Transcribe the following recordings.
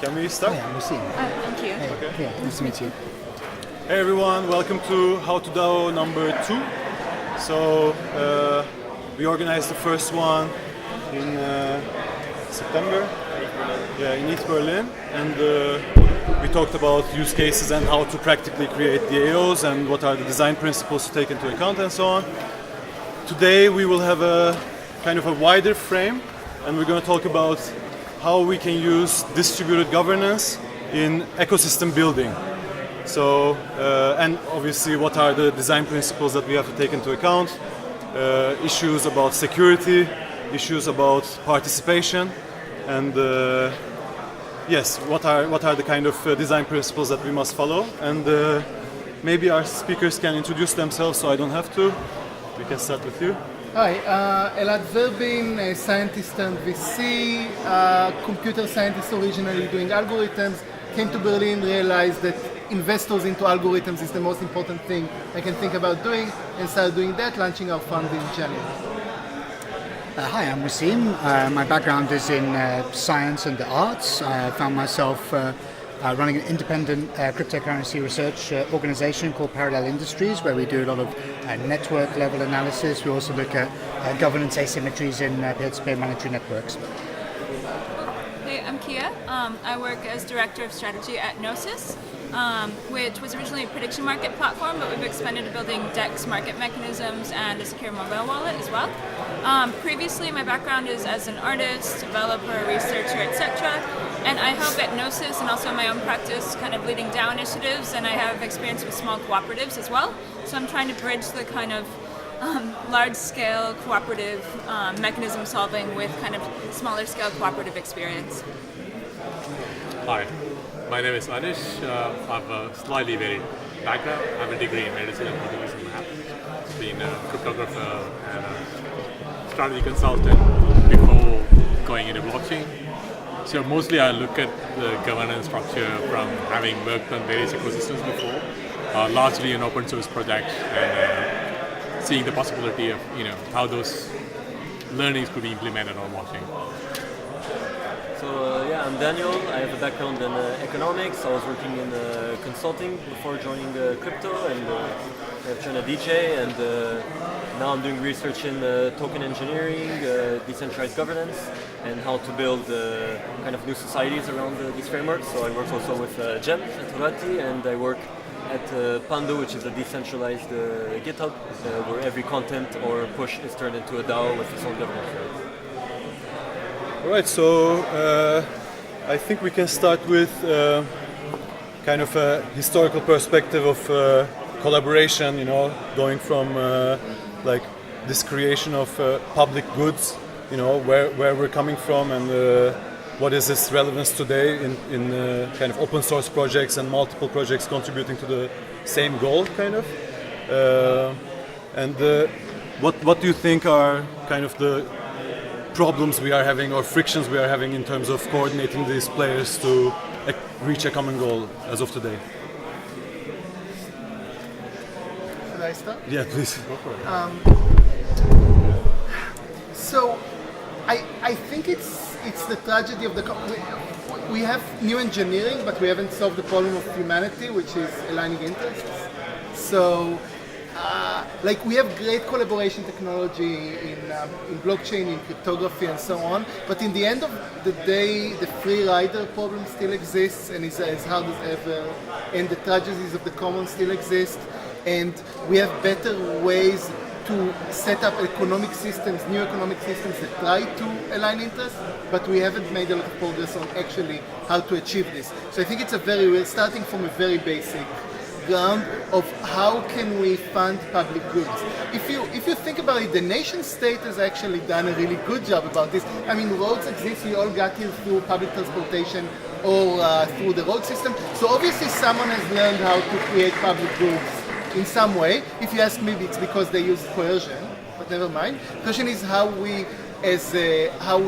Can we start? Hi, I'm Wasim. Thank you. Hey, Okay. yeah, nice to meet you. Hey everyone, welcome to How to DAO number 2. So we organized the first one in September, in East Berlin, and we talked about use cases and how to practically create DAOs and what are the design principles to take into account and so on. Today we will have a kind of a wider frame, and we're going to talk about how we can use distributed governance in ecosystem building. So, and obviously what are the design principles that we have to take into account, issues about security, issues about participation, and yes, what are the kind of design principles that we must follow. And maybe our speakers can introduce themselves so I don't have to. We can start with you. Hi, Elad Verbin, a scientist and VC, computer scientist originally doing algorithms, came to Berlin, realized that investors into algorithms is the most important thing I can think about doing, and started doing that, launching our fund in January. Hi, I'm Wasim. My background is in science and the arts. I found myself running an independent cryptocurrency research organization called Parallel Industries, where we do a lot of network level analysis. We also look at governance asymmetries in peer-to-peer monetary networks. Hey, I'm Kia. I work as Director of Strategy at Gnosis, which was originally a prediction market platform, but we've expanded to building DEX market mechanisms and a secure mobile wallet as well. Previously, my background is as an artist, developer, researcher, etc. And I help at Gnosis and also in my own practice kind of leading DAO initiatives, and I have experience with small cooperatives as well. So I'm trying to bridge the kind of large-scale cooperative mechanism solving with kind of smaller-scale cooperative experience. Hi, my name is Anish. I have a slightly varied background. I have a degree in medicine and physics and math. Been a cryptographer and a strategy consultant before going into blockchain. So mostly I look at the governance structure from having worked on various ecosystems before, largely in open source projects, and seeing the possibility of how those learnings could be implemented on blockchain. So I'm Daniel. I have a background in economics. I was working in consulting before joining crypto, and I've joined a DJ, and now I'm doing research in token engineering, decentralized governance, and how to build kind of new societies around these frameworks. So I work also with Gem at Horati, and I work at Pandu, which is a decentralized GitHub, where every content or push is turned into a DAO with its own governance. All right, so I think we can start with kind of a historical perspective of collaboration, going from like this creation of public goods, where we're coming from, and what is its relevance today in kind of open source projects and multiple projects contributing to the same goal, kind of. And what do you think are kind of the problems we are having or frictions we are having in terms of coordinating these players to reach a common goal as of today? Should I start? Yeah, please. Go for it. So I think it's the tragedy of we have new engineering, but we haven't solved the problem of humanity, which is aligning interests. So we have great collaboration technology in blockchain, in cryptography, and so on. But in the end of the day, the free rider problem still exists and is as hard as ever. And the tragedies of the commons still exist. And we have better ways to set up economic systems, new economic systems that try to align interests, but we haven't made a lot of progress on actually how to achieve this. So I think we're starting from a very basic ground of how can we fund public goods. If you think about it, the nation state has actually done a really good job about this. I mean, roads exist, we all got here through public transportation or through the road system. So obviously someone has learned how to create public goods in some way. If you ask me, it's because they use coercion, but never mind. The question is how we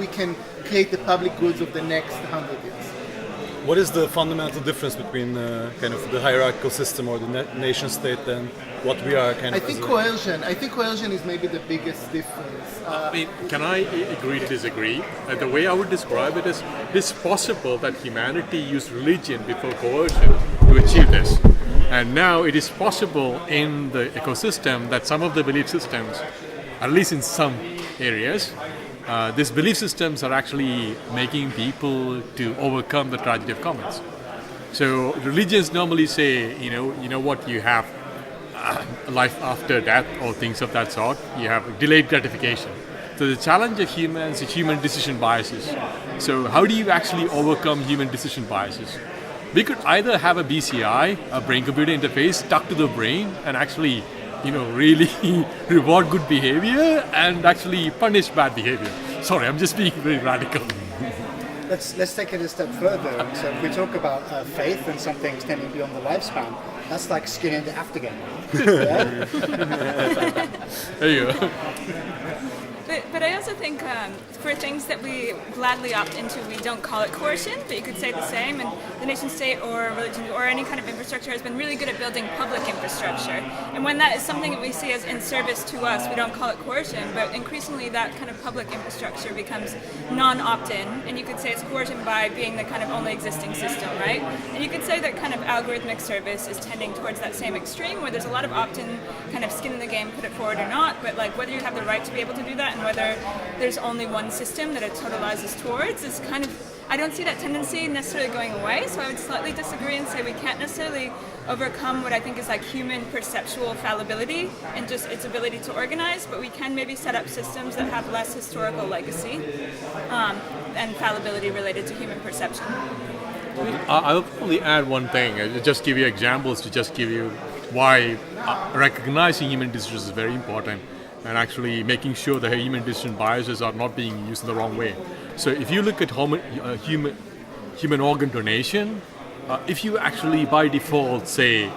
can create the public goods of the next 100 years. what is the fundamental difference between kind of the hierarchical system or the nation state and what we are kind I of? think coercion. I think coercion is maybe the biggest difference. I mean, can I agree to disagree? The way I would describe it is, it is possible that humanity used religion before coercion to achieve this. And now it is possible in the ecosystem that some of the belief systems, at least in some areas, these belief systems are actually making people to overcome the tragedy of commons. So religions normally say, you know what, you have life after death or things of that sort. You have delayed gratification. So the challenge of humans is human decision biases. So how do you actually overcome human decision biases? We could either have a BCI, a brain-computer interface, stuck to the brain and actually, really reward good behavior and actually punish bad behavior. Sorry, I'm just being very radical. Let's take it a step further. So if we talk about faith and something extending beyond the lifespan, that's like skin in the aftergame. Yeah? There you go. But I also think for things that we gladly opt into, we don't call it coercion, but you could say the same. And the nation state or religion or any kind of infrastructure has been really good at building public infrastructure. And when that is something that we see as in service to us, we don't call it coercion, but increasingly that kind of public infrastructure becomes non-opt-in. And you could say it's coercion by being the kind of only existing system, right? And you could say that kind of algorithmic service is tending towards that same extreme, where there's a lot of opt-in kind of skin in the game, put it forward or not, but like whether you have the right to be able to do that and whether there's only one system that it totalizes towards is kind of, I don't see that tendency necessarily going away, so I would slightly disagree and say we can't necessarily overcome what I think is like human perceptual fallibility and just its ability to organize, but we can maybe set up systems that have less historical legacy and fallibility related to human perception. I'll probably add one thing, just give you examples to just give you why recognizing human decisions is very important and actually making sure that human decision biases are not being used in the wrong way. So if you look at human organ donation, if you actually by default say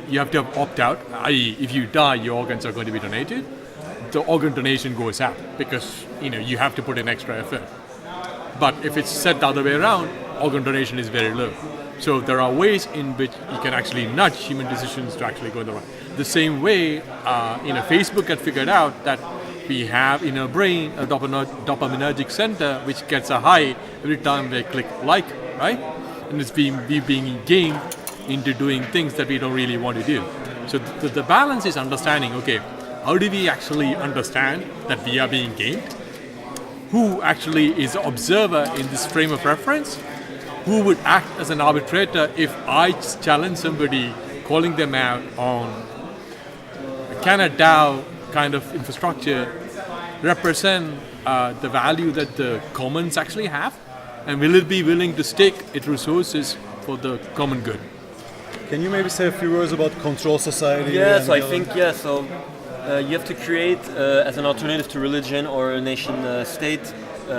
you have to have opt-out, i.e. if you die your organs are going to be donated, the organ donation goes up because you have to put in extra effort. But if it's set the other way around, organ donation is very low. So there are ways in which you can actually nudge human decisions to actually go in the right. The same way, Facebook had figured out that we have in our brain a dopaminergic center which gets a high every time we click like, right? And it's being gamed into doing things that we don't really want to do. So the balance is understanding, okay, how do we actually understand that we are being gamed? Who actually is the observer in this frame of reference? Who would act as an arbitrator if I challenge somebody, calling them out on can a DAO kind of infrastructure represent the value that the commons actually have? And will it be willing to stake its resources for the common good? Can you maybe say a few words about control society? Yeah, so I think, so you have to create, as an alternative to religion or a nation state,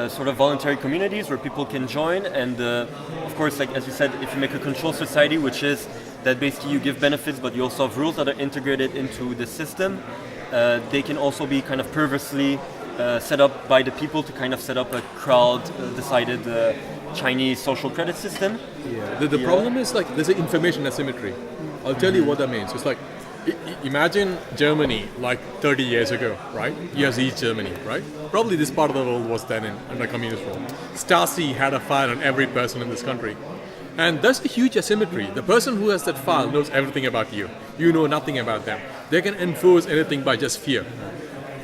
sort of voluntary communities where people can join. And of course, like as you said, if you make a control society, which is that basically you give benefits, but you also have rules that are integrated into the system, they can also be kind of perversely set up by the people to kind of set up a crowd-decided Chinese social credit system. Yeah. The problem is like there's an information asymmetry. I'll tell you what that means. It's like imagine Germany like 30 years ago, right? Yes, East Germany, right? Probably this part of the world was then under communist rule. Stasi had a file on every person in this country. And there's a huge asymmetry. The person who has that file knows everything about you. You know nothing about them. They can enforce anything by just fear.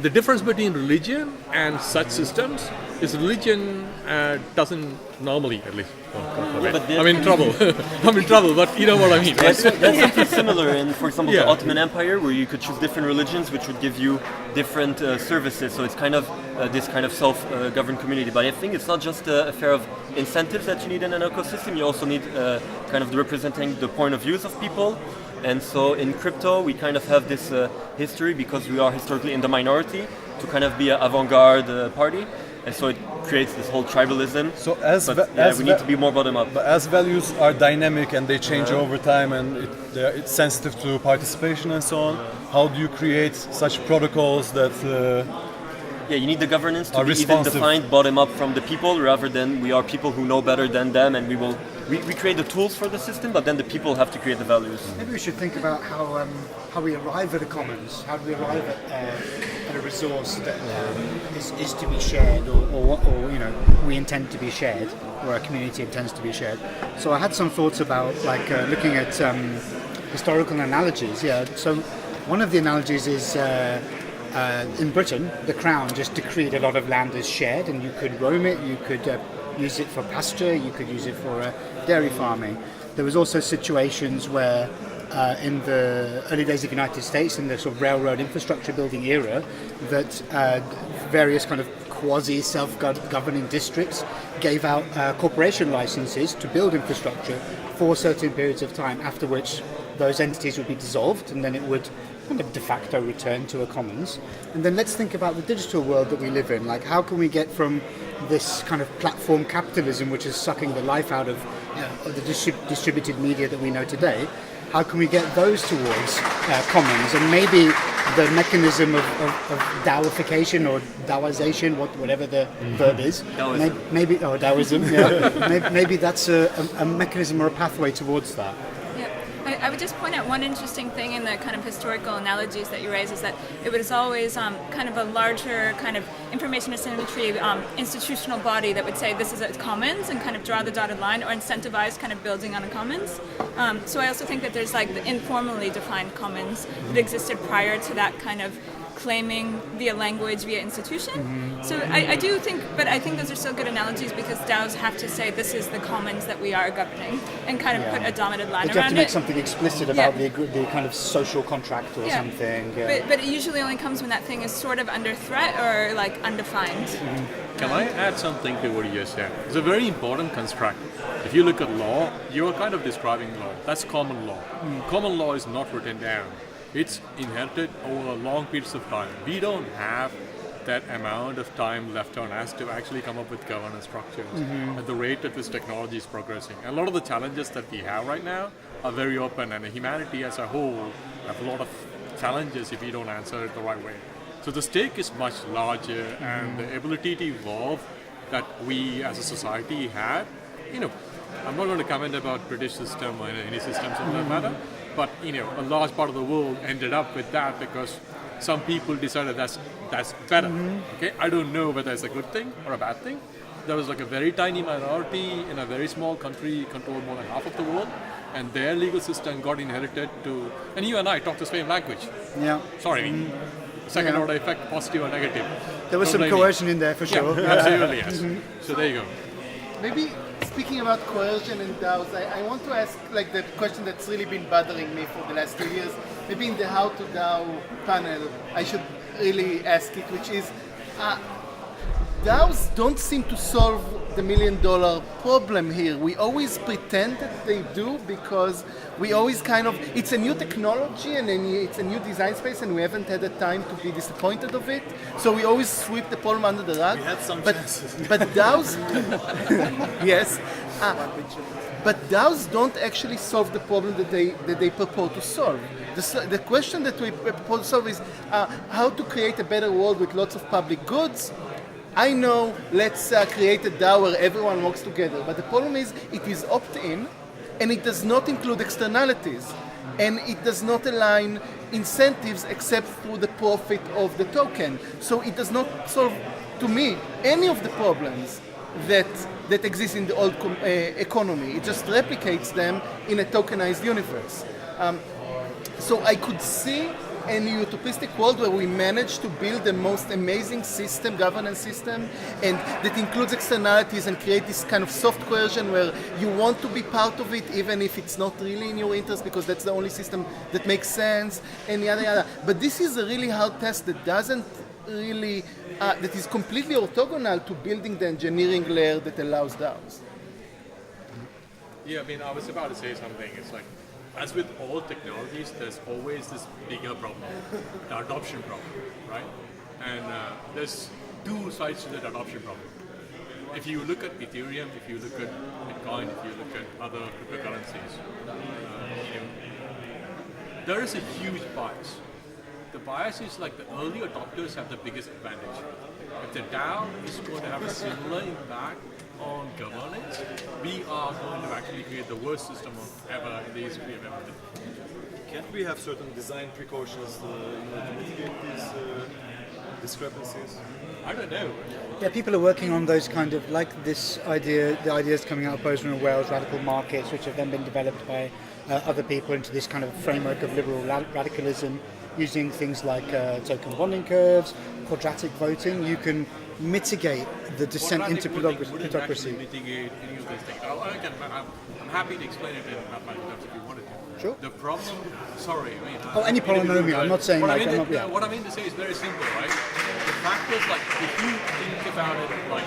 The difference between religion and such systems is religion doesn't normally, at least, I'm in trouble. I'm in trouble, but you know what I mean. Right? That's something similar in, for example, the Ottoman Empire, where you could choose different religions, which would give you different services. So it's kind of this kind of self-governed community. But I think it's not just a affair of incentives that you need in an ecosystem. You also need kind of representing the point of views of people. And so in crypto, we kind of have this history, because we are historically in the minority, to kind of be an avant-garde party. And so it creates this whole tribalism. So we need to be more bottom-up. But as values are dynamic and they change over time, and it's sensitive to participation and so on, how do you create such protocols that... Yeah, you need the governance to Are be even responsive. defined bottom up from the people, rather than we are people who know better than them, and we create the tools for the system, but then the people have to create the values. Maybe we should think about how we arrive at a commons. How do we arrive at a resource that is to be shared, or we intend to be shared, or a community intends to be shared. So I had some thoughts about looking at historical analogies. Yeah. So one of the analogies is. In Britain, the Crown just decreed a lot of land as shared, and you could roam it, you could use it for pasture, you could use it for dairy farming. There was also situations where in the early days of the United States, in the sort of railroad infrastructure building era, that various kind of quasi-self-governing districts gave out corporation licenses to build infrastructure for certain periods of time, after which those entities would be dissolved, and then it would kind of de facto return to a commons. And then let's think about the digital world that we live in. Like, how can we get from this kind of platform capitalism, which is sucking the life out of the distributed media that we know today, how can we get those towards commons? And maybe the mechanism of DAOification or DAOization, whatever the verb is, maybe Daoism, yeah. maybe that's a mechanism or a pathway towards that. I would just point out one interesting thing in the kind of historical analogies that you raise is that it was always kind of a larger kind of information asymmetry institutional body that would say this is a commons and kind of draw the dotted line or incentivize kind of building on a commons. So I also think that there's like the informally defined commons that existed prior to that kind of claiming via language, via institution. So I do think, but I think those are still good analogies because DAOs have to say this is the commons that we are governing and kind of put a dotted line but you around have to make it. something explicit about the kind of social contract or something. Yeah. But it usually only comes when that thing is sort of under threat or like undefined. Can I add something to what you said? It's a very important construct. If you look at law, you are kind of describing law. That's common law. Common law is not written down. It's inherited over long periods of time. We don't have that amount of time left on us to actually come up with governance structures at the rate at which technology is progressing. And a lot of the challenges that we have right now are very open, and humanity as a whole have a lot of challenges if we don't answer it the right way. So the stake is much larger, and the ability to evolve that we as a society had, I'm not going to comment about British system or any systems in that matter, but a large part of the world ended up with that because some people decided that's better. Okay, I don't know whether it's a good thing or a bad thing. There was like a very tiny minority in a very small country controlled more than half of the world, and their legal system got inherited to. And you and I talk the same language. Yeah. Sorry, second order effect, positive or negative. There was some coercion in there for sure. Yeah, absolutely, yes. So there you go. Maybe speaking about coercion and DAOs, I want to ask like the question that's really been bothering me for the last 2 years. Maybe in the How to DAO panel, I should really ask it, which is DAOs don't seem to solve the $1 million problem here. We always pretend that they do because we always kind of, it's a new technology and it's a new design space and we haven't had the time to be disappointed of it. So we always sweep the problem under the rug. We had some but, chances. But DAOs, yes, but DAOs don't actually solve the problem that they purport to solve. The question that we propose to solve is how to create a better world with lots of public goods. I know, let's create a DAO where everyone works together, but the problem is it is opt-in and it does not include externalities and it does not align incentives except through the profit of the token. So it does not solve, to me, any of the problems that exist in the old economy. It just replicates them in a tokenized universe. So I could see an utopistic world where we manage to build the most amazing system, governance system, and that includes externalities and create this kind of soft coercion where you want to be part of it even if it's not really in your interest because that's the only system that makes sense, and yada. But this is a really hard test that doesn't really, that is completely orthogonal to building the engineering layer that allows DAOs. Yeah, I mean, I was about to say something. It's like, as with all technologies, there's always this bigger problem, the adoption problem, right? And there's two sides to that adoption problem. If you look at Ethereum, if you look at Bitcoin, if you look at other cryptocurrencies, there is a huge bias. The bias is like the early adopters have the biggest advantage. if the DAO is going to have a similar impact on governance, we are going to actually create the worst system of ever in the history of everything. Can't we have certain design precautions to mitigate these discrepancies? I don't know. Yeah, people are working on those kind of, like this idea, the ideas coming out of Bozeman and Wales, radical markets, which have then been developed by other people into this kind of framework of liberal radicalism, using things like token bonding curves, quadratic voting. You can mitigate the descent into plutocracy. Mitigate any of those things. I'm happy to explain it in mathematical terms if you wanted to. Sure. The problem, sorry, I mean... any polynomial, I'm not saying what like... What I mean to say is very simple, right? The fact is, like, if you think about it like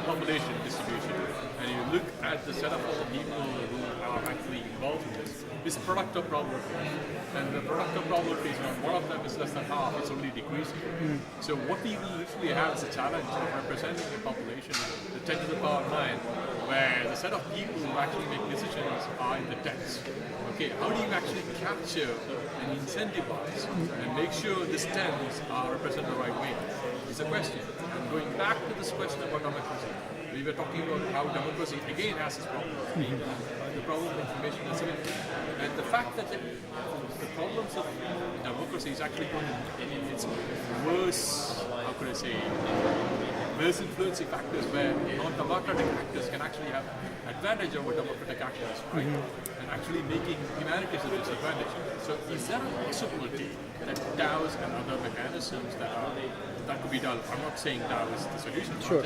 population distribution, and you look at the set of all the people who are actually involved in this, it's a product of probability. And the product of probability is when one of them is less than half, it's already decreasing. So what we will usually have is a challenge of representing a population, the 10 to the power 9, where the set of people who actually make decisions are in the tens. Okay, how do you actually capture and incentivize and make sure these tens are represented the right way? It's a question. And going back to this question about democracy, we were talking about how democracy again has its problem. The problem of information asymmetry. And the fact that the problems of democracy is actually going in its worst, how could I say, worst influencing factors where non-democratic actors can actually have advantage over democratic actors, right? And actually making humanities a disadvantage. So is there a possibility that DAOs and other mechanisms that could be done? I'm not saying DAO is the solution. Sure.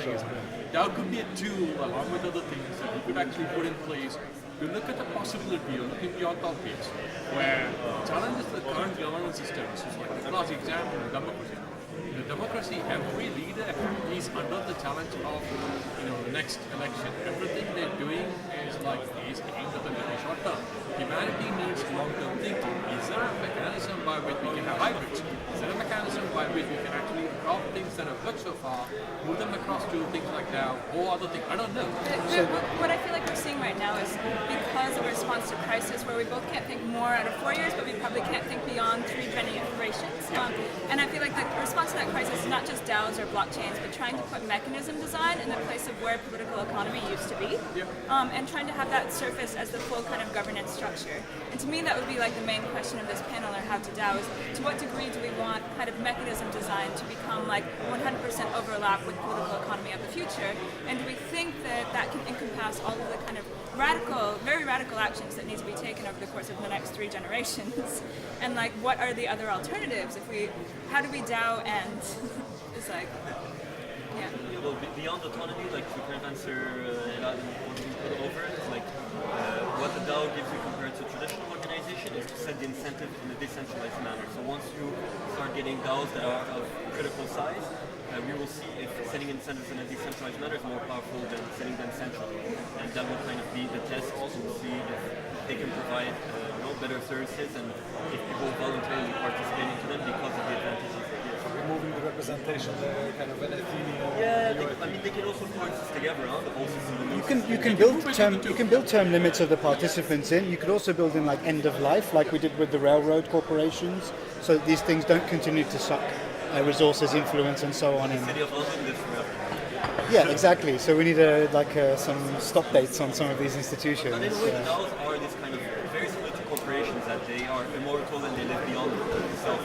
DAO could be a tool along with other things that we could actually put in place to look at the possibility of looking beyond topics where challenges the current governance systems, like the classic example of democracy. The democracy, every leader is under the challenge of the next election. Everything they're doing is aimed at the very short term. Humanity needs long-term thinking. Is there a mechanism by which we can have hybrids? Is there a mechanism by which we can actually drop things that have worked so far, move them across to things like DAO or other things? I don't know. What I feel like we're seeing right now is because of a response to crisis where we both can't think more out of 4 years, but we probably can't think beyond 3 generations. And I feel like the response to that crisis is not just DAOs or blockchains, but trying to put mechanism design in the place of where political economy used to be, and trying to have that surface as the full kind of governance structure. And to me, that would be like the main question of this panel, or how to DAO, is to what degree do we want kind of mechanism design to become like 100% overlap with political economy of the future? And do we think that that can encompass all of the kind of very radical actions that need to be taken over the course of the next 3 generations? And like, what are the other alternatives? How do we DAO end? It's like, yeah. Well, beyond autonomy, like to kind of answer what we put over, it's like what the DAO gives you compared to traditional organization is to set the incentive in a decentralized manner. So once you start getting DAOs that are of critical size, we will see if setting incentives in a decentralized manner is more powerful than setting them centrally. And that will kind of be the test to see if they can provide better services and if people voluntarily participate into them because of the advantages they give. Removing the representation, the kind of an Athenian... Yeah, they can also coexist together, the whole system. You can build term limits of the participants in. You could also build in like end of life, like we did with the railroad corporations, so that these things don't continue to suck resources, influence, and so on. The City of London lives forever. Yeah, exactly. So we need some stop dates on some of these institutions. And in a way, the DAOs are this kind of very similar to corporations, that they are immortal and they live beyond themselves.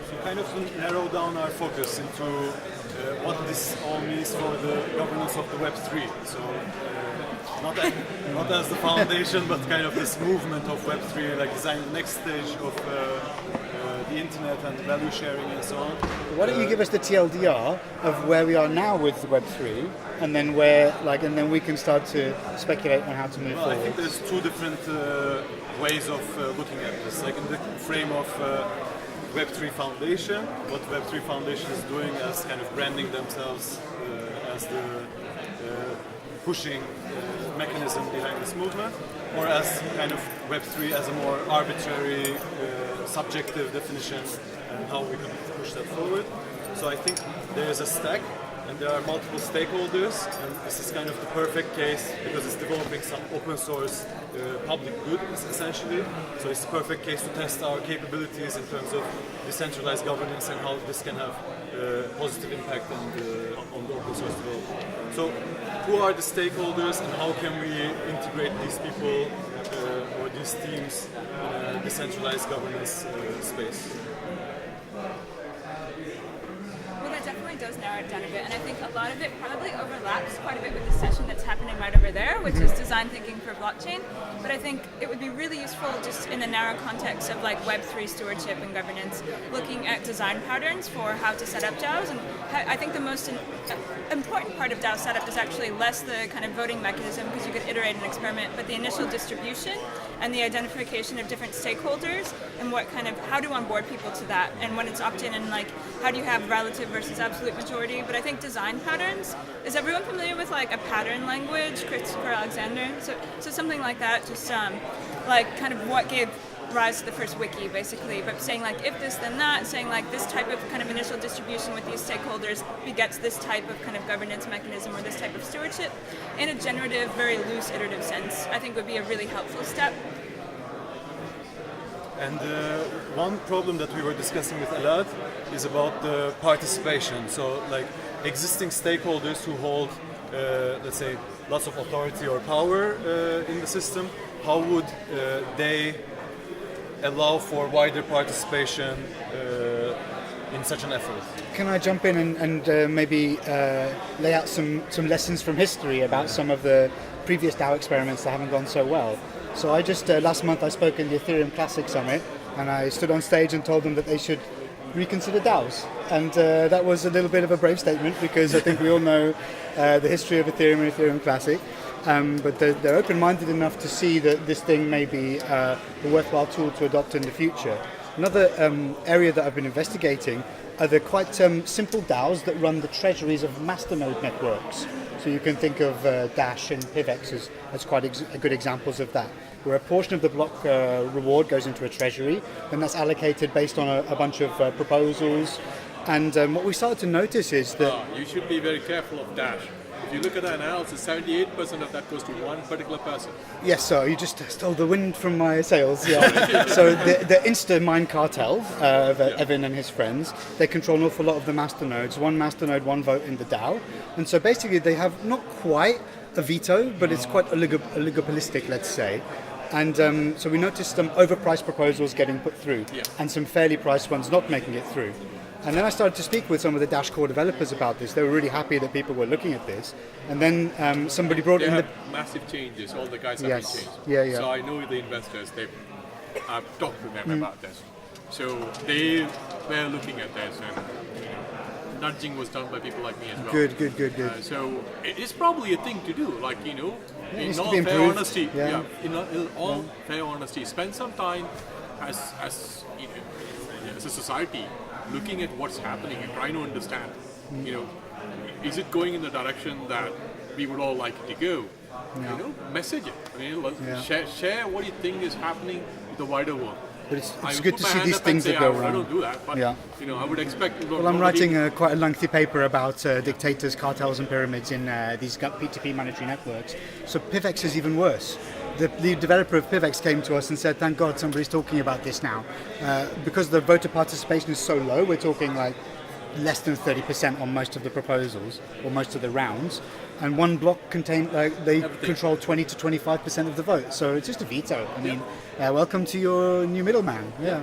So kind of to narrow down our focus into what this all means for the governance of the Web3. So not as the foundation, but kind of this movement of Web3, like designing the next stage of the internet and value sharing and so on. Why don't you give us the TLDR of where we are now with Web3, and then we can start to speculate on how to move forward. I think there's 2 different ways of looking at this. Like in the frame of Web3 Foundation, what Web3 Foundation is doing as kind of branding themselves as the pushing mechanism behind this movement, or as kind of Web3 as a more arbitrary, subjective definition and how we can push that forward. So I think there is a stack and there are multiple stakeholders, and this is kind of the perfect case because it's developing some open source public good essentially. So it's the perfect case to test our capabilities in terms of decentralized governance and how this can have positive impact on the open source development. So, who are the stakeholders and how can we integrate these people or these teams in a decentralized governance space? Well, that definitely does narrow it down a bit, and I think a lot of it probably overlaps quite a bit with the session that's happening right over there, which is design thinking for blockchain. But I think it would be really useful just in the narrow context of like Web3 stewardship and governance, looking at design patterns for how to set up DAOs. And I think the most important part of DAO setup is actually less the kind of voting mechanism, because you could iterate and experiment, but the initial distribution and the identification of different stakeholders and what kind of, how to onboard people to that, and when it's opt-in, and like how do you have relative versus absolute majority. But I think design patterns, is everyone familiar with like a pattern language, Christopher Alexander? So something like that, just like kind of what gave rise to the first wiki, basically, but saying like if this then that, saying like this type of kind of initial distribution with these stakeholders begets this type of kind of governance mechanism or this type of stewardship in a generative, very loose, iterative sense, I think would be a really helpful step. And one problem that we were discussing with Elad is about the participation. So, like existing stakeholders who hold, let's say, lots of authority or power in the system, how would they allow for wider participation in such an effort? Can I jump in and maybe lay out some lessons from history about some of the previous DAO experiments that haven't gone so well? So I just, last month I spoke in the Ethereum Classic Summit, and I stood on stage and told them that they should reconsider DAOs. And that was a little bit of a brave statement, because I think we all know the history of Ethereum and Ethereum Classic. But they're open-minded enough to see that this thing may be a worthwhile tool to adopt in the future. Another area that I've been investigating are the quite simple DAOs that run the treasuries of masternode networks. So you can think of Dash and PivX as quite good examples of that, where a portion of the block reward goes into a treasury, and that's allocated based on a bunch of proposals. And what we started to notice is that... You should be very careful of Dash. If you look at the analysis, 78% of that goes to one particular person. Yes, so you just stole the wind from my sails. Yeah. So the Insta-Mine cartel of Evan and his friends, they control an awful lot of the masternodes. One masternode, one vote in the DAO. And so basically they have not quite a veto, but it's quite oligopolistic, let's say. And so we noticed some overpriced proposals getting put through, and some fairly priced ones not making it through. And then I started to speak with some of the Dash core developers about this. They were really happy that people were looking at this. And then somebody brought in the... massive changes. All the guys have been changed. Yeah. So I know the investors, I've talked to them about this. So they were looking at this, and nudging was done by people like me as well. Good. So it's probably a thing to do, like, in all fair honesty. In all fair honesty, spend some time as a society, looking at what's happening and trying to understand, is it going in the direction that we would all like it to go? Message it. I mean, share what you think is happening with the wider world. But it's good to see these things that go wrong. I don't do that, but I would expect. Well, I'm writing quite a lengthy paper about dictators, cartels, and pyramids in these P2P monetary networks. So PivX is even worse. The developer of PivX came to us and said, "Thank God somebody's talking about this now," because the voter participation is so low. We're talking like less than 30% on most of the proposals or most of the rounds, and one block they control 20 to 25% of the vote. So it's just a veto. I mean, welcome to your new middleman. Yeah.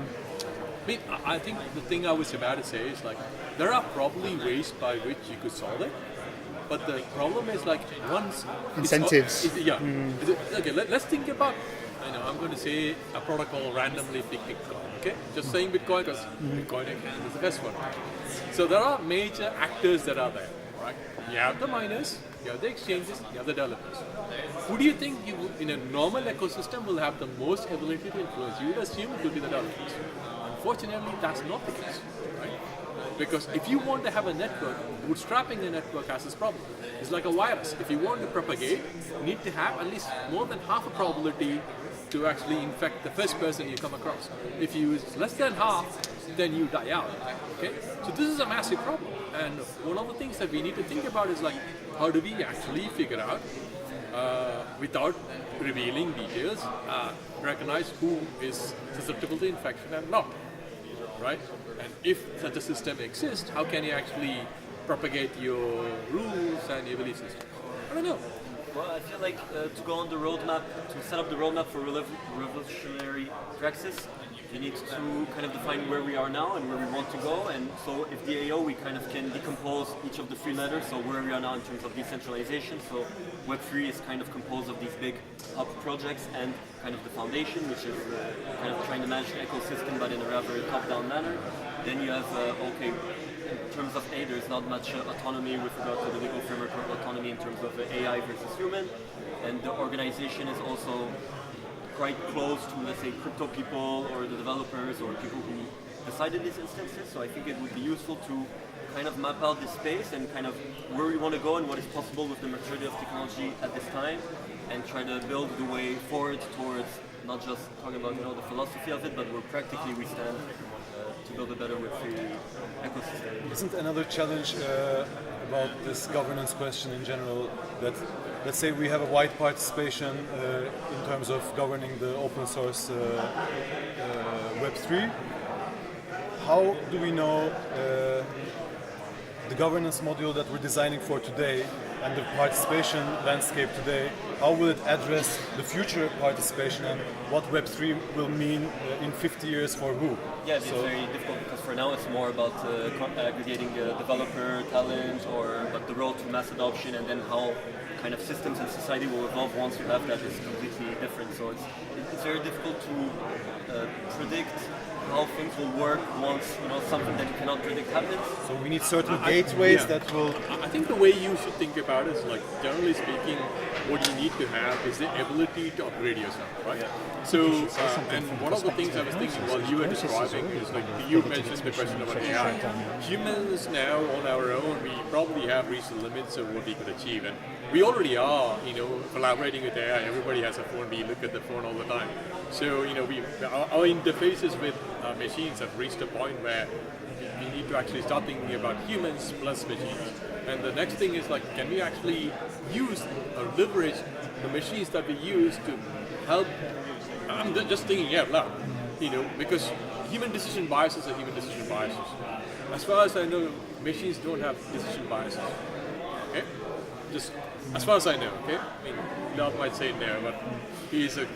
I mean, I think the thing I was about to say is like there are probably ways by which you could solve it. But the problem is like once incentives. Okay, let's think about. I'm going to say a protocol randomly pick Bitcoin. Okay, just saying Bitcoin because Bitcoin is the best one. So there are major actors that are there, right? You have the miners, you have the exchanges, you have the developers. Who do you think in a normal ecosystem will have the most ability to influence? You would assume it will be the developers. Unfortunately, that's not the case, right? Because if you want to have a network, bootstrapping a network has this problem. It's like a virus. If you want to propagate, you need to have at least more than half a probability to actually infect the first person you come across. If you use less than half, then you die out. Okay? So this is a massive problem. And one of the things that we need to think about is like, how do we actually figure out, without revealing details, recognize who is susceptible to infection and not? right? And if such a system exists, how can you actually propagate your rules and your belief system? I don't know. Well, I feel like to go on the roadmap, to set up the roadmap for revolutionary praxis, you need to kind of define where we are now and where we want to go. And so if the AO, we kind of can decompose each of the three letters, so where we are now in terms of decentralization. So Web3 is kind of composed of these big hub projects and kind of the foundation, which is kind of trying to manage the ecosystem, but in a rather top-down manner. Then you have, okay, in terms of A, there's not much autonomy with regard to the legal framework of autonomy in terms of AI versus human. And the organization is also quite close to, let's say, crypto people or the developers or people who decided these instances. So I think it would be useful to kind of map out this space and kind of where we want to go and what is possible with the maturity of technology at this time, and try to build the way forward towards not just talking about the philosophy of it, but where practically we stand to build a better Web3 ecosystem. Isn't another challenge about this governance question in general that, let's say we have a wide participation in terms of governing the open source Web3, how do we know the governance module that we're designing for today and the participation landscape today, how will it address the future participation and what Web3 will mean in 50 years for who? Yeah, it's very difficult because for now it's more about aggregating developer talent but the road to mass adoption and then how kind of systems and society will evolve once you have that is completely different. So it's very difficult to predict how things will work once something that you cannot predict happens. So we need certain gateways that will... I think the way you should think about it is, like, generally speaking, what you need to have is the ability to upgrade yourself, right? Yeah. So, and one of the things I was thinking while you were describing is, like, you mentioned the question about AI. Humans now, on our own, we probably have reached the limits of what we could achieve, and we already are, collaborating with AI. Everybody has a phone. We look at the phone all the time. So, our interfaces with machines have reached a point where we need to actually start thinking about humans plus machines. And the next thing is, like, can we actually use or leverage the machines that we use to help? I'm just thinking out loud, because human decision biases are human decision biases. As far as I know, machines don't have decision biases. Okay? Just as far as I know, okay? I mean, Love might say no, but he's a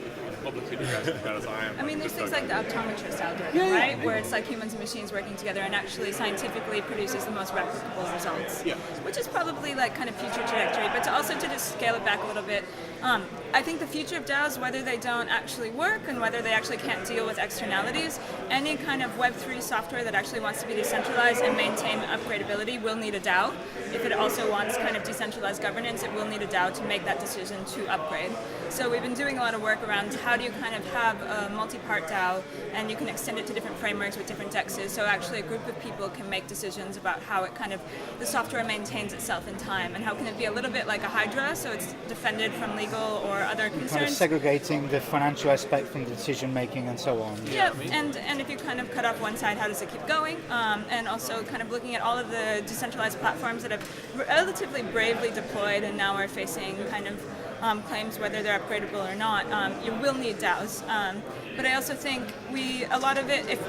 public figure as bad as I am. I mean, there's things like the optometrist algorithm, right? Where it's like humans and machines working together and actually scientifically produces the most replicable results. Yeah. Which is probably like kind of future trajectory. But to also to just scale it back a little bit, I think the future of DAOs, whether they don't actually work and whether they actually can't deal with externalities, any kind of Web3 software that actually wants to be decentralized and maintain upgradability will need a DAO. If it also wants kind of decentralized governance, it will need a DAO to make that decision to upgrade. So we've been doing a lot of work around how do you kind of have a multi-part DAO and you can extend it to different frameworks with different DEXs. So actually a group of people can make decisions about how it kind of, the software maintains itself in time and how can it be a little bit like a Hydra, so it's defended from legal or other concerns. Kind of segregating the financial aspect from the decision making and so on. Yeah, and if you kind of cut off one side, how does it keep going? And also kind of looking at all of the decentralized platforms that have relatively bravely deployed and now are facing kind of claims whether they're upgradable or not. You will need DAOs. But I also think a lot of it,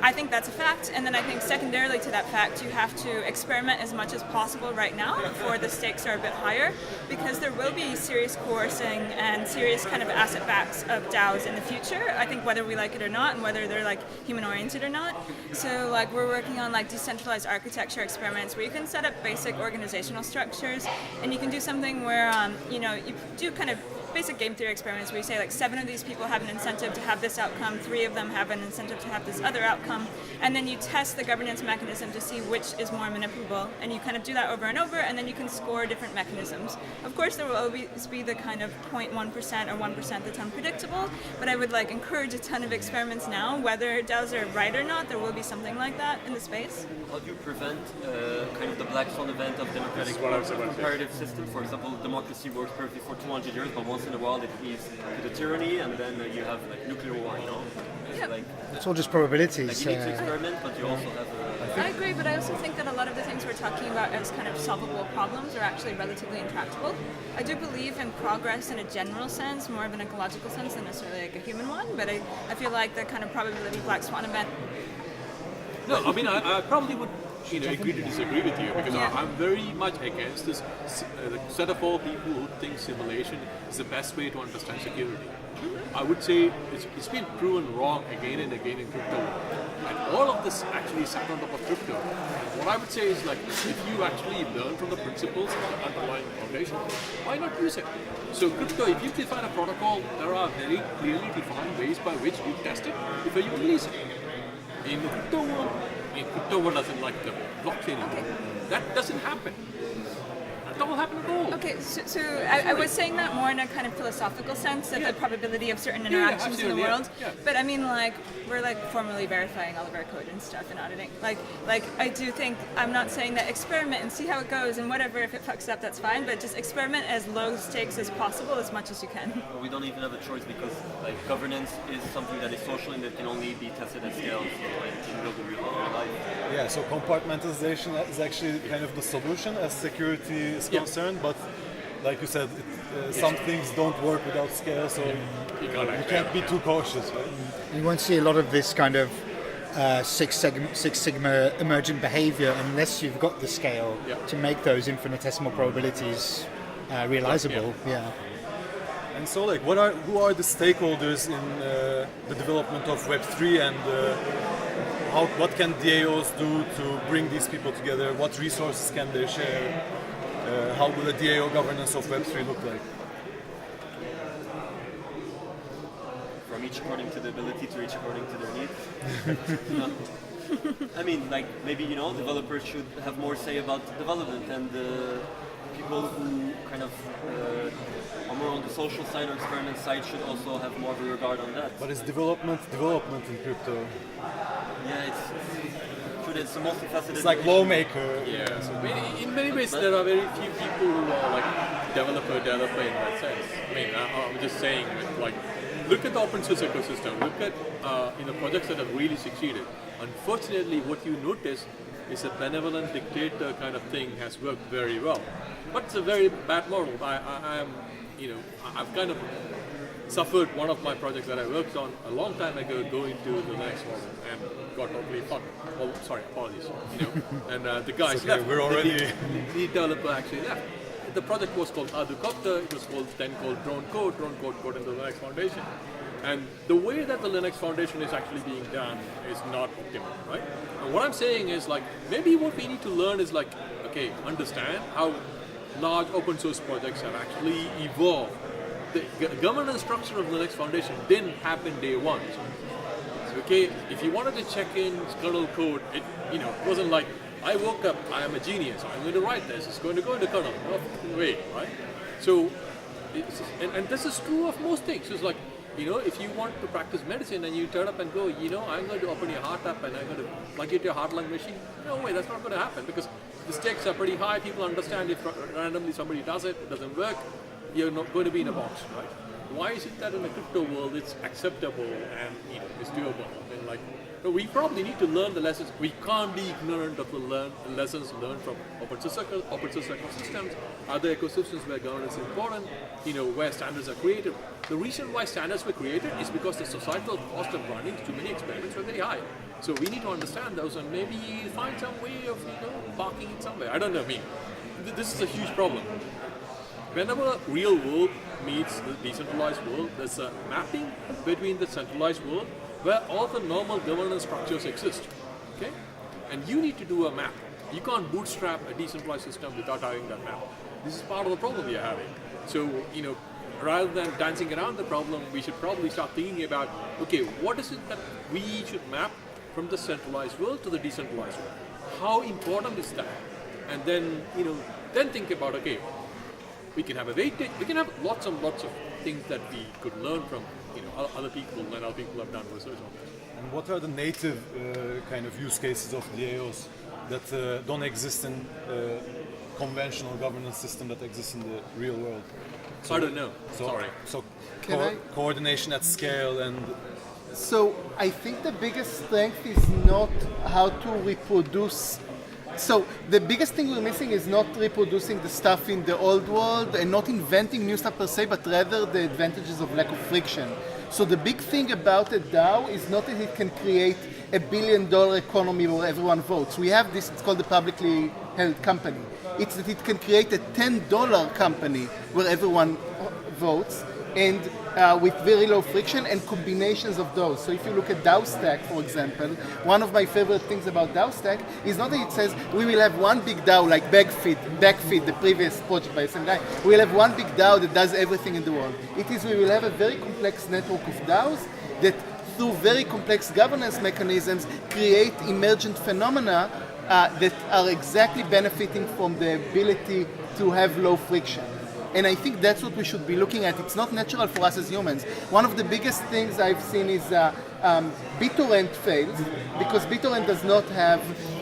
I think that's a fact, and then I think secondarily to that fact, you have to experiment as much as possible right now before the stakes are a bit higher, because there will be serious coercing and serious kind of asset backs of DAOs in the future, I think whether we like it or not, and whether they're like human oriented or not. So like we're working on like decentralized architecture experiments where you can set up basic organizational structures, and you can do something where, you do kind of basic game theory experiments where you say like 7 of these people have an incentive to have this outcome, 3 of them have an incentive to have this other outcome, and then you test the governance mechanism to see which is more manipulable, and you kind of do that over and over, and then you can score different mechanisms. Of course there will always be the kind of 0.1% or 1% that's unpredictable, but I would like encourage a ton of experiments now, whether DAOs are right or not, there will be something like that in the space. How do you prevent kind of the black swan event of democratic comparative systems? For example, democracy works perfectly for 200 years, but once in a while it leads to the tyranny, and then you have like nuclear war, Yep. Like, it's all just probabilities. like you need to experiment, but you also have I agree, but I also think that a lot of the things we're talking about as kind of solvable problems are actually relatively intractable. I do believe in progress in a general sense, more of an ecological sense than necessarily like a human one, but I feel like the kind of probability black swan event No, I mean, I probably would agree to disagree with you because Yeah. I'm very much against this set of all people who think simulation is the best way to understand security. I would say it's been proven wrong again and again in crypto. And all of this actually sat on top of crypto. And what I would say is like, if you actually learn from the principles of the underlying foundation, why not use it? So crypto, if you define a protocol, there are very clearly defined ways by which you test it before you release it. In the crypto world doesn't like the blockchain world. That doesn't happen. That don't happen at all. Okay, so I was saying that more in a kind of philosophical sense, that the probability of certain interactions in the absolutely, world. yeah. But I mean, like, we're like formally verifying all of our code and stuff and auditing. Like I do think, I'm not saying that experiment and see how it goes and whatever, if it fucks up, that's fine, but just experiment as low stakes as possible, as much as you can. We don't even have a choice because like governance is something that is social and that can only be tested at scale. So like in real life. Yeah, so compartmentalization is actually kind of the solution as security is concerned, but like you said, some things don't work without scale, so you can't be too cautious, right? You won't see a lot of this kind of Six Sigma emergent behavior unless you've got the scale to make those infinitesimal probabilities realizable. Yeah. And so, like, who are the stakeholders in the development of Web3, and what can DAOs do to bring these people together? What resources can they share? How will the DAO governance of Web3 look like? From each according to the ability to each according to their needs. I mean, like maybe developers should have more say about development, and people who kind of are more on the social side or experiment side should also have more of a regard on that. But is development in crypto? Yeah, it's a multifaceted. It's like lawmaker. Yeah, so in many ways there are very few people who are like developer in that sense. I mean, I'm just saying, like, look at the open source ecosystem. Look at projects that have really succeeded. Unfortunately, what you notice is a benevolent dictator kind of thing has worked very well, but it's a very bad model. I've kind of suffered one of my projects that I worked on a long time ago going to the next model and got totally fucked. Oh, sorry, apologies. And the guys left. We're already. The lead developer actually left. The project was called Adukopter. It was then called Drone Code. Drone Code got into the Linux Foundation. And the way that the Linux Foundation is actually being done is not optimal, right? And what I'm saying is, like, maybe what we need to learn is, like, okay, understand how large open source projects have actually evolved. The governance structure of the Linux Foundation didn't happen day one. So, okay, if you wanted to check in kernel code, it wasn't like, I woke up, I am a genius, I'm going to write this, it's going to go into kernel. No way, right? So, and this is true of most things. It's like, if you want to practice medicine and you turn up and go, I'm going to open your heart up and I'm going to plug it to your heart-lung machine. No way, that's not going to happen because the stakes are pretty high. People understand if randomly somebody does it doesn't work, you're not going to be in a box, right? Why is it that in the crypto world it's acceptable and it's doable? I mean, like, we probably need to learn the lessons. We can't be ignorant of the lessons learned from open source ecosystems, other ecosystems where governance is important, where standards are created. The reason why standards were created is because the societal cost of running too many experiments were very high. So we need to understand those and maybe find some way of parking it somewhere. I don't know. I mean, this is a huge problem. Whenever real world meets the decentralized world, there's a mapping between the centralized world where all the normal governance structures exist, okay? And you need to do a map. You can't bootstrap a decentralized system without having that map. This is part of the problem we are having. So, rather than dancing around the problem, we should probably start thinking about, okay, what is it that we should map from the centralized world to the decentralized world? How important is that? And then, then think about, okay, we can have a weightage, we can have lots and lots of things that we could learn from other people and other people have done research on this. And what are the native kind of use cases of DAOs that don't exist in conventional governance system that exists in the real world? So, I don't know. Sorry. So I- coordination at scale and. So I think the biggest strength is not how to reproduce. So the biggest thing we're missing is not reproducing the stuff in the old world and not inventing new stuff per se, but rather the advantages of lack of friction. So the big thing about a DAO is not that it can create $1 billion economy where everyone votes. We have this, it's called the publicly held company. It's that it can create a $10 company where everyone votes, and with very low friction and combinations of those. So if you look at DAO Stack, for example, one of my favorite things about DAO Stack is not that it says we will have one big DAO like Backfeed, the previous project by the same guy. We'll have one big DAO that does everything in the world. It is we will have a very complex network of DAOs that through very complex governance mechanisms create emergent phenomena that are exactly benefiting from the ability to have low friction. And I think that's what we should be looking at. It's not natural for us as humans. One of the biggest things I've seen is BitTorrent fails because BitTorrent does not have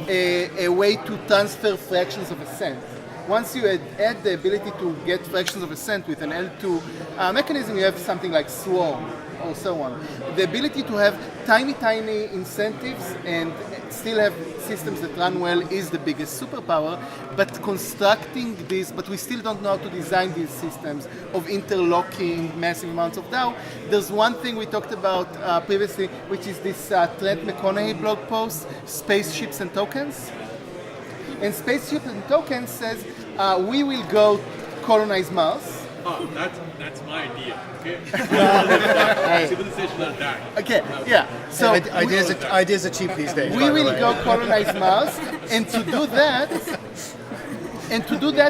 a way to transfer fractions of a cent. Once you add the ability to get fractions of a cent with an L2 mechanism, you have something like Swarm or so on. The ability to have tiny incentives and still have systems that run well is the biggest superpower, but constructing this, but we still don't know how to design these systems of interlocking massive amounts of DAO. There's one thing we talked about previously, which is this Trent McConaughey blog post, Spaceships and Tokens. And Spaceships and Tokens says, we will go colonize Mars. Oh, that's my idea. Okay. Hey. Civilization are dying. Okay, yeah. So Ideas are cheap these days. we will go colonize Mars, and to do that,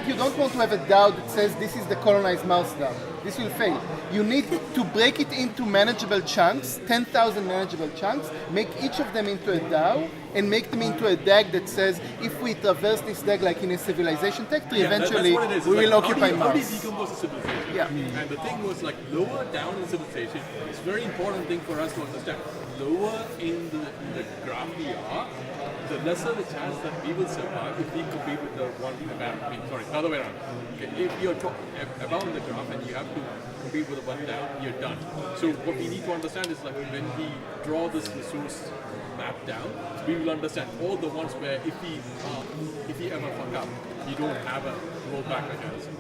you don't want to have a DAO that says this is the colonized Mars DAO. This will fail. You need to break it into manageable chunks, 10,000 manageable chunks, make each of them into a DAO, and make them into a DAG that says, if we traverse this DAG like in a civilization tech tree, eventually that's what it is. we It's will like, occupy how do you Mars. decompose a civilization? Yeah. And the thing was like lower down in civilization. It's a very important thing for us to understand. Lower in the graph we are, the lesser the chance that we will survive if we compete with the one about. Other way around. Okay, if you're about in the graph and you have to compete with the one down, you're done. So what we need to understand is like when we draw this resource map down, we will understand all the ones where if we ever fuck up, you don't have a rollback mechanism.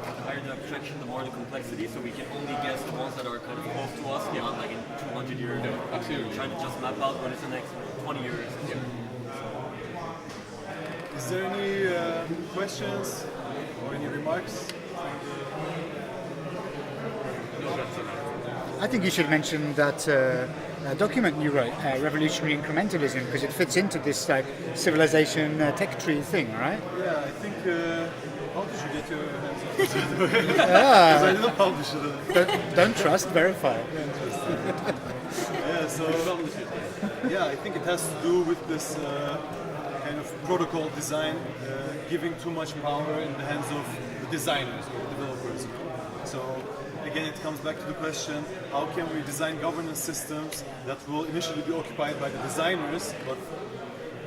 The higher the abstraction, the more the complexity, so we can only guess the ones that are kind of close to us, not like in 200 years. Yeah, absolutely. Trying to just map out what is the next 20 years. Yeah. Is there any questions or any remarks? I think you should mention that document you wrote, Revolutionary Incrementalism, because it fits into this like civilization tech tree thing, right? Yeah, I think. How did you get your hands on it? Because I didn't publish it. Don't trust, verify. Yeah, so I think it has to do with this kind of protocol design, giving too much power in the hands of the designers or developers. So again, it comes back to the question: how can we design governance systems that will initially be occupied by the designers, but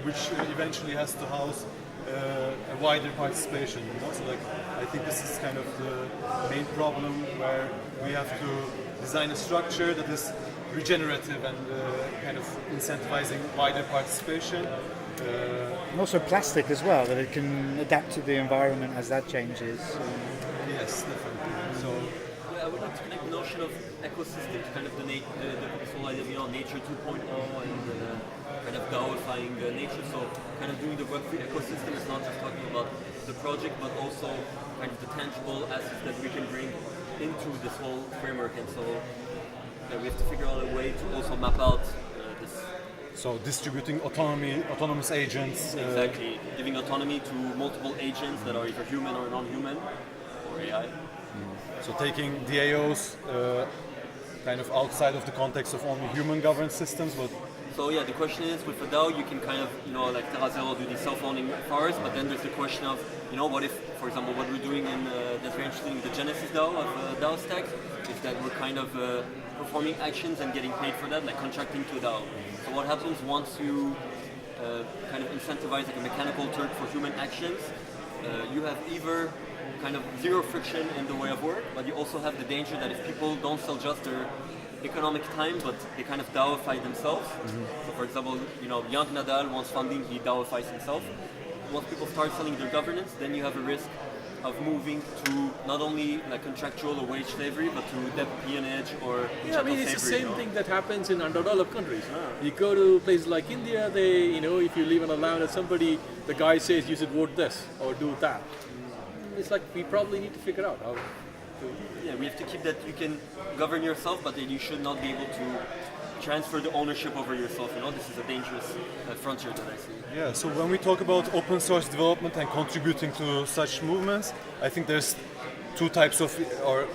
which eventually has to house a wider participation? You know? So like, I think this is kind of the main problem where we have to design a structure that is regenerative and kind of incentivizing wider participation. And also plastic as well, that it can adapt to the environment as that changes. Yes, definitely. So Yeah, I would like to connect the notion of ecosystem to kind of the whole idea of nature 2.0 and kind of DAOifying nature. So kind of doing the Web3 ecosystem is not just talking about the project, but also kind of the tangible assets that we can bring into this whole framework. And so we have to figure out a way to also map out this. So distributing autonomous agents. Exactly, giving autonomy to multiple agents that are either human or non-human, or AI. So taking DAOs kind of outside of the context of only human governance systems, but So yeah, the question is, with a DAO, you can kind of, like TerraZero do these self-owning powers, but then there's the question of, what if, for example, what we're doing that's very interesting with the Genesis DAO of DAO Stack, is that we're kind of performing actions and getting paid for that, like contracting to a DAO. So what happens once you kind of incentivize like a mechanical Turk for human actions, you have either kind of zero friction in the way of work, but you also have the danger that if people don't sell just their economic time, but they kind of DAOify themselves. So for example, young Nadal wants funding, he DAOifies himself. Once people start selling their governance, then you have a risk of moving to not only like contractual or wage slavery, but to debt peonage or Yeah, I mean, it's the slavery, same you know? thing that happens in underdeveloped countries. You go to places like India, they, you know, if you live on a land of somebody, the guy says you should vote this or do that. It's like we probably need to figure out how to. Yeah, we have to keep that you can govern yourself, but that you should not be able to transfer the ownership over yourself. You know, this is a dangerous frontier that I see. Yeah, so when we talk about open source development and contributing to such movements, I think there's two types of, or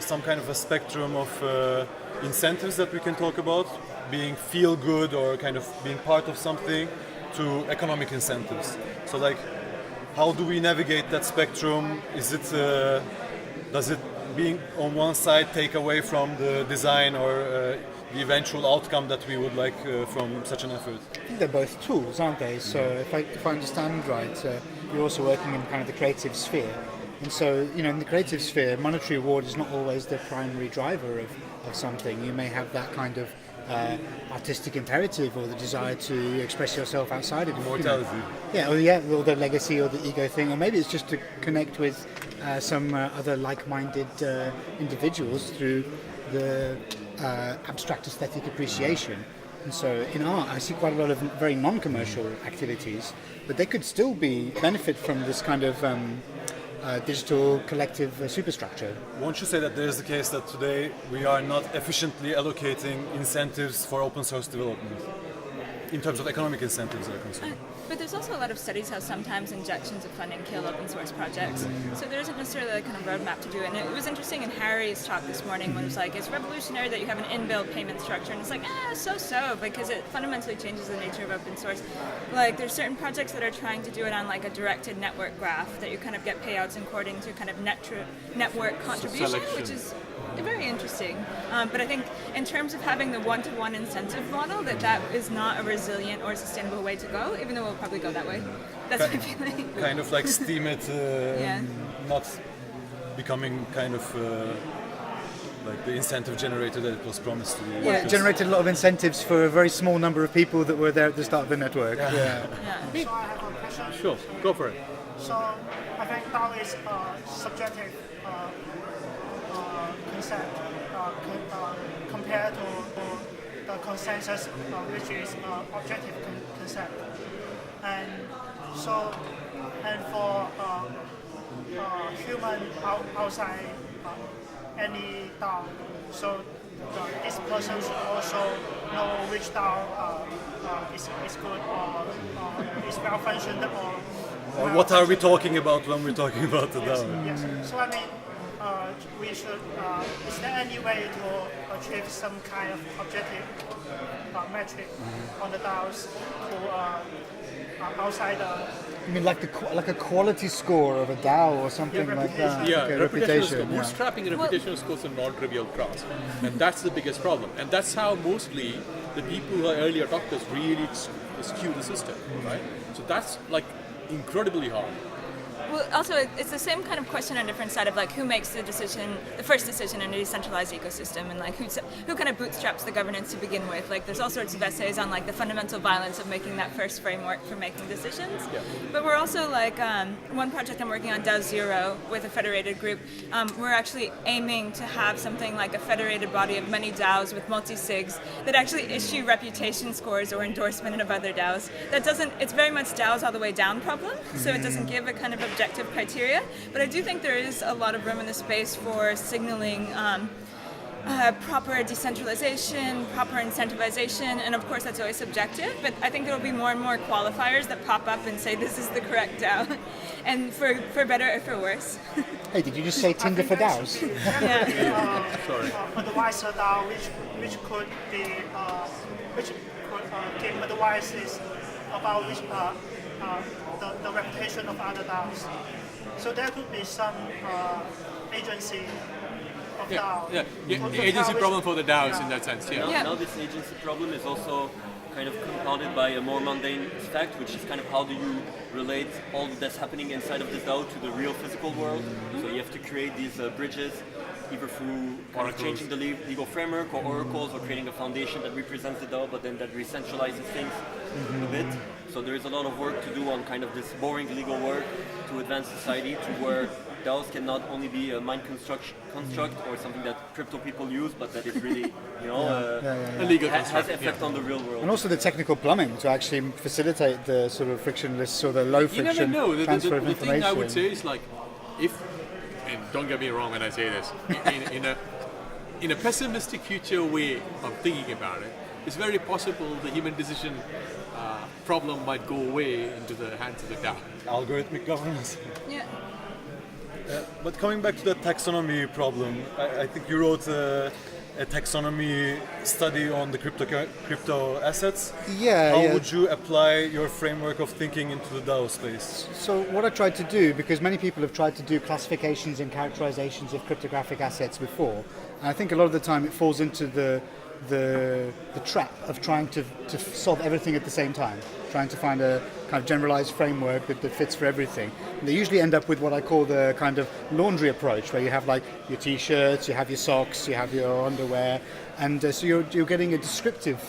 some kind of a spectrum of incentives that we can talk about, being feel good or kind of being part of something, to economic incentives. So like, how do we navigate that spectrum? Is it, does it being on one side take away from the design or the eventual outcome that we would like from such an effort? I think they're both tools, aren't they? So if I understand right, you're also working in kind of the creative sphere. And so, you know, in the creative sphere, monetary reward is not always the primary driver of something. You may have that kind of artistic imperative or the desire to express yourself outside of it. Immortality. Or the legacy or the ego thing, or maybe it's just to connect with some other like-minded individuals through the abstract aesthetic appreciation. And so in art, I see quite a lot of very non-commercial activities, but they could still benefit from this kind of digital collective superstructure. Won't you say that there is the case that today we are not efficiently allocating incentives for open source development? In terms of economic incentives are concerned. But there's also a lot of studies how sometimes injections of funding kill open source projects. So there isn't necessarily a kind of roadmap to do it. And it was interesting in Harry's talk this morning when it was like, it's revolutionary that you have an in-built payment structure. And it's like, so, because it fundamentally changes the nature of open source. Like, there's certain projects that are trying to do it on like a directed network graph that you kind of get payouts according to kind of network contribution, which is very interesting. But I think in terms of having the one-to-one incentive model, that is not a resilient or sustainable way to go, even though we'll probably go that way. That's my feeling. Kind of like Steam it, Yeah. not becoming kind of like the incentive generator that it was promised to be. Well, it generated a lot of incentives for a very small number of people that were there at the start of the network. Yeah. Yeah. So I have a question. Sure, go for it. So I think DAO is a subjective concept compared to the consensus, which is objective concept. And so, and for human outside any DAO, so this person should also know which DAO is good or is well functioned or What are we talking about when we're talking about the DAO? Yes. So I mean, we should. Is there any way to achieve some kind of objective metric on the DAOs to outside the? I mean, like a quality score of a DAO or something like that. Yeah, Okay, reputational score. yeah. Bootstrapping and reputational scores are non-trivial task, and that's the biggest problem. And that's how mostly the people who are early adopters really skew the system, right? So that's like incredibly hard. Well, also, it's the same kind of question on a different side of like who makes the decision, the first decision in a decentralized ecosystem, and like who kind of bootstraps the governance to begin with. Like, there's all sorts of essays on like the fundamental violence of making that first framework for making decisions. Yeah. But we're also like one project I'm working on, DAO Zero, with a federated group. We're actually aiming to have something like a federated body of many DAOs with multi-sigs that actually issue reputation scores or endorsement of other DAOs. That doesn't. It's very much DAOs all the way down problem. So it doesn't give a kind of objective criteria, but I do think there is a lot of room in the space for signaling proper decentralization, proper incentivization, and of course that's always subjective, but I think there will be more and more qualifiers that pop up and say this is the correct DAO, and for better or for worse. Hey, did you just say Tinder for DAOs? Yeah. Sorry. Advisor DAO, which could give advices about which the reputation of other DAOs. So there could be some agency of DAO. The agency problem for the DAOs in that sense. Yeah. Now this agency problem is also kind of compounded by a more mundane fact, which is kind of how do you relate all that's happening inside of this DAO to the real physical world. So you have to create these bridges, either through kind of changing the legal framework or oracles, or creating a foundation that represents the DAO, but then that re-centralizes things a bit. So there is a lot of work to do on kind of this boring legal work to advance society to where DAOs can not only be a mind construct or something that crypto people use, but that it really, A legal has construct. effect on the real world. And also the technical plumbing to actually facilitate the sort of frictionless or the low You friction never know. transfer of The information. thing I would say is like, if, and don't get me wrong when I say this, in a pessimistic future way of thinking about it, it's very possible the human decision problem might go away into the hands of the DAO. Algorithmic governance. Yeah. But coming back to the taxonomy problem, I think you wrote a taxonomy study on the crypto assets. Yeah, How yeah. would you apply your framework of thinking into the DAO space? So what I tried to do, because many people have tried to do classifications and characterizations of cryptographic assets before, and I think a lot of the time it falls into the trap of trying to solve everything at the same time, trying to find a kind of generalized framework that fits for everything. And they usually end up with what I call the kind of laundry approach, where you have like your t-shirts, you have your socks, you have your underwear, and so you're getting a descriptive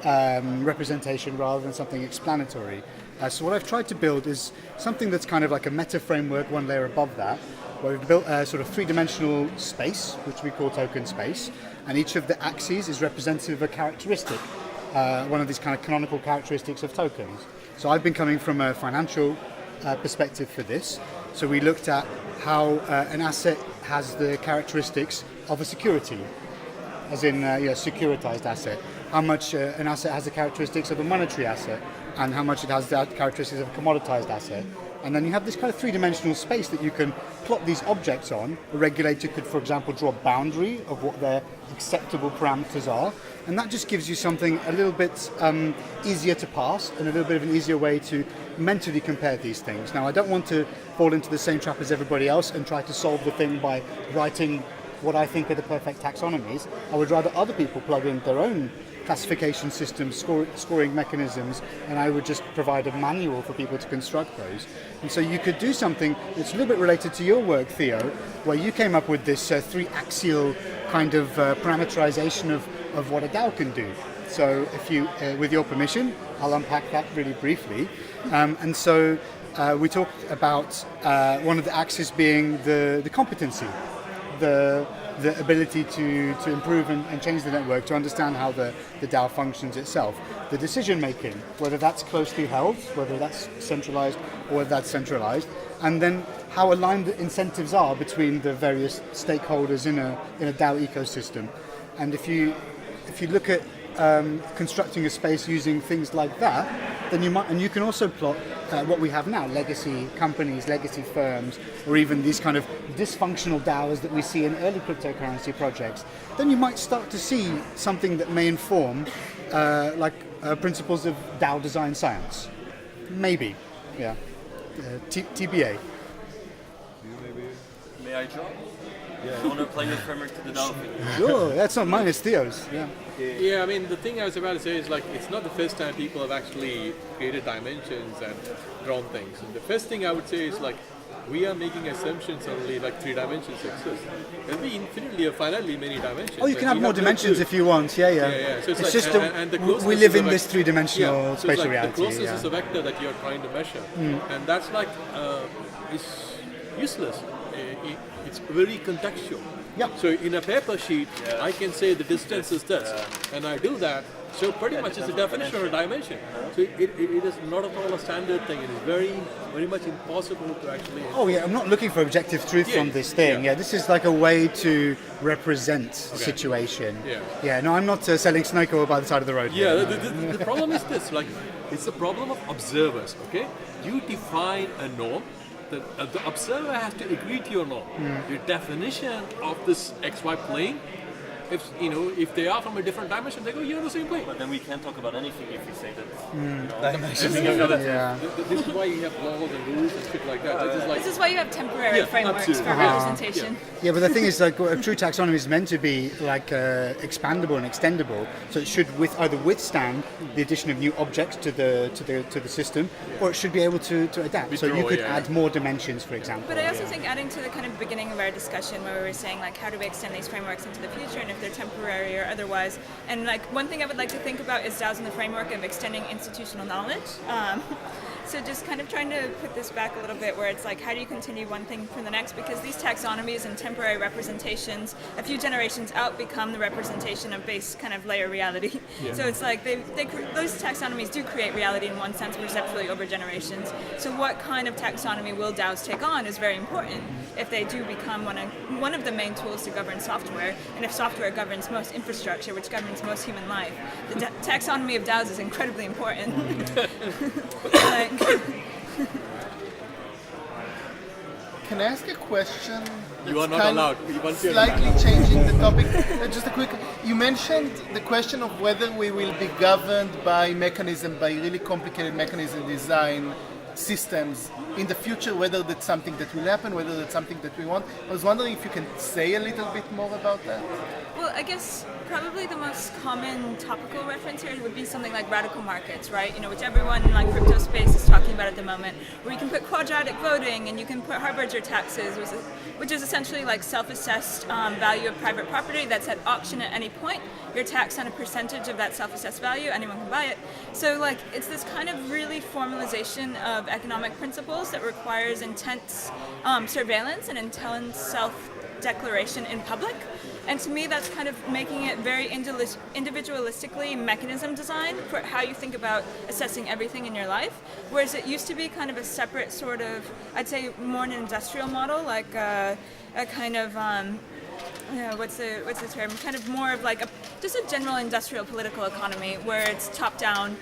representation rather than something explanatory. So what I've tried to build is something that's kind of like a meta framework, one layer above that, where we've built a sort of three-dimensional space, which we call token space, and each of the axes is representative of a characteristic, one of these kind of canonical characteristics of tokens. So I've been coming from a financial perspective for this. So we looked at how an asset has the characteristics of a security, as in securitized asset. How much an asset has the characteristics of a monetary asset, and how much it has the characteristics of a commoditized asset. And then you have this kind of three-dimensional space that you can plot these objects on. A regulator could, for example, draw a boundary of what their acceptable parameters are, and that just gives you something a little bit easier to pass and a little bit of an easier way to mentally compare these things. Now, I don't want to fall into the same trap as everybody else and try to solve the thing by writing what I think are the perfect taxonomies. I would rather other people plug in their own classification systems, scoring mechanisms, and I would just provide a manual for people to construct those. And so you could do something that's a little bit related to your work, Theo, where you came up with this three-axial kind of parameterization of what a DAO can do. So if you, with your permission, I'll unpack that really briefly. And so we talked about one of the axes being the competency, the ability to improve and change the network, to understand how the DAO functions itself. The decision making, whether that's closely held, whether that's centralized or whether that's centralized, and then how aligned the incentives are between the various stakeholders in a DAO ecosystem. And if you look at constructing a space using things like that, then you can also plot what we have now, legacy companies, legacy firms, or even these kind of dysfunctional DAOs that we see in early cryptocurrency projects. Then you might start to see something that may inform principles of DAO design science. Maybe, yeah. TBA. May I join? Yeah. I want to apply your framework to the DAO thing. Sure, that's not mine, it's Theo's. Yeah. Yeah, I mean, the thing I was about to say is like, it's not the first time people have actually created dimensions and drawn things. And the first thing I would say is like, we are making assumptions only like 3 dimensions exist. There'll be infinitely or finitely many dimensions. Oh, you can have more dimensions if you want. Yeah. Yeah. So it's like, just and the closest we live is in a this three-dimensional so spatial it's like reality. the closest is a vector that you're trying to measure, and that's like it's useless. It's very contextual. Yeah. So in a paper sheet, I can say the distance is this, and I do that. So pretty much it's a definition or a dimension. So it is not at all a standard thing. It is very, very much impossible to actually. Oh yeah, I'm not looking for objective truth from this thing. Yeah, this is like a way to represent the situation. Yeah. No, I'm not selling snake oil by the side of the road. Yeah. The problem is this. Like, it's a problem of observers. Okay. You define a norm. The observer has to agree to your norm. Your definition of this XY plane, if they are from a different dimension, they go, you're the same plane. But then we can't talk about anything if we say that. This is why you have laws and rules and shit like that. This is why you have temporary frameworks for representation. Yeah, but the thing is, like, a true taxonomy is meant to be like expandable and extendable, so it should either withstand the addition of new objects to the system, or it should be able to adapt. So you could add more dimensions, for example. But I also think adding to the kind of beginning of our discussion, where we were saying like, how do we extend these frameworks into the future, and if they're temporary or otherwise. And like one thing I would like to think about is DAOs in the framework of extending institutional knowledge. So just kind of trying to put this back a little bit where it's like, how do you continue one thing from the next? Because these taxonomies and temporary representations, a few generations out, become the representation of base kind of layer reality. Yeah. So it's like those taxonomies do create reality in one sense perceptually over generations. So what kind of taxonomy will DAOs take on is very important if they do become one of the main tools to govern software. And if software governs most infrastructure, which governs most human life, the taxonomy of DAOs is incredibly important. Can I ask a question? You are that's not kind allowed. of Once you're Slightly back. changing the topic. Just a quick. You mentioned the question of whether we will be governed by really complicated mechanism design systems in the future, whether that's something that will happen, whether that's something that we want. I was wondering if you can say a little bit more about that. Well, I guess probably the most common topical reference here would be something like radical markets, right? You know, which everyone in like crypto space is talking about at the moment, where you can put quadratic voting and you can put harbinger taxes, which is essentially like self-assessed value of private property that's at auction at any point. You're taxed on a percentage of that self-assessed value. Anyone can buy it. So like it's this kind of really formalization of economic principles that requires intense surveillance and intense self-declaration in public. And to me, that's kind of making it very individualistically mechanism designed for how you think about assessing everything in your life. Whereas it used to be kind of a separate sort of, I'd say more an industrial model, like a kind of, what's the term? Kind of more of like just a general industrial political economy where it's top down.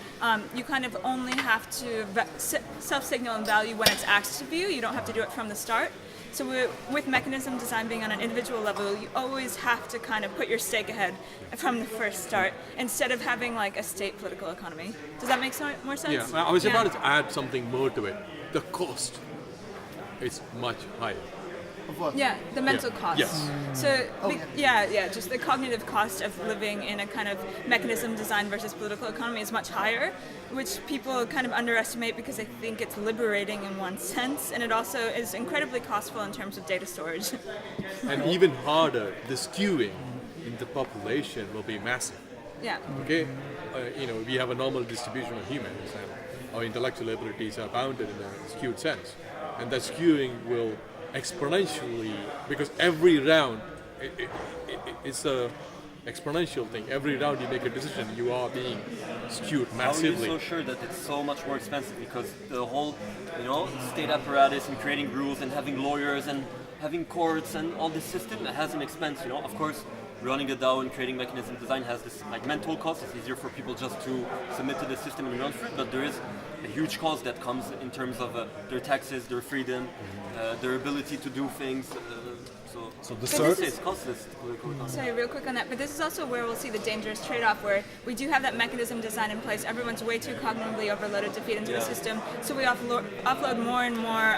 You kind of only have to self-signal and value when it's asked of you. You don't have to do it from the start. So with mechanism design being on an individual level, you always have to kind of put your stake ahead from the first start instead of having like a state political economy. Does that make more sense? Yeah, I was about to add something more to it. The cost is much higher. Of what? Yeah, the mental cost. Yes. So, just the cognitive cost of living in a kind of mechanism design versus political economy is much higher, which people kind of underestimate because they think it's liberating in one sense, and it also is incredibly costful in terms of data storage. And even harder, the skewing in the population will be massive. Yeah. Okay, we have a normal distribution of humans, and our intellectual abilities are bounded in a skewed sense, and that skewing will exponentially, because every round it's a exponential thing. Every round you make a decision, you are being skewed massively. How are you so sure that it's so much more expensive? Because the whole, state apparatus and creating rules and having lawyers and having courts and all this system, it has an expense. Of course, running a DAO and creating mechanism design has this like mental cost. It's easier for people just to submit to the system and run through it, but there is a huge cost that comes in terms of their taxes, their freedom, their ability to do things. So the It's costless. Sorry, real quick on that, but this is also where we'll see the dangerous trade-off where we do have that mechanism design in place. Everyone's way too cognitively overloaded to feed into the system, so we offload more and more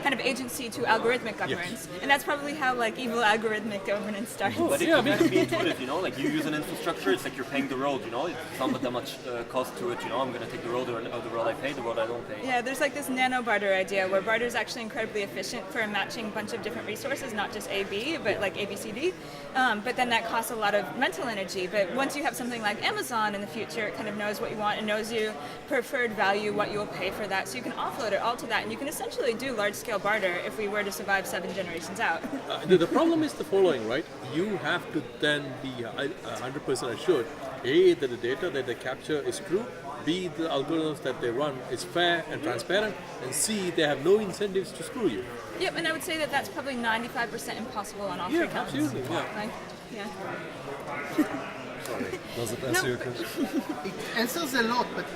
kind of agency to algorithmic governance, and that's probably how like evil algorithmic governance starts. But it can be intuitive, like you use an infrastructure, it's like you're paying the road, it's not that much cost to it, I'm going to take the road or the road I pay, the road I don't pay. Yeah, there's like this nano barter idea where barter is actually incredibly efficient for matching a bunch of different resources, not just A, B, but like A, B, C, D. But then that costs a lot of mental energy. But once you have something like Amazon in the future, it kind of knows what you want and knows your preferred value, what you'll pay for that. So you can offload it all to that, and you can essentially do large-scale barter if we were to survive 7 generations out. The problem is the following, right? You have to then be 100% assured, A, that the data that they capture is true, B, the algorithms that they run is fair and transparent, and C, they have no incentives to screw you. Yep, and I would say that that's probably 95% impossible on all three counts. Absolutely, yeah. Like, yeah. Does it answer your question? It answers a lot, but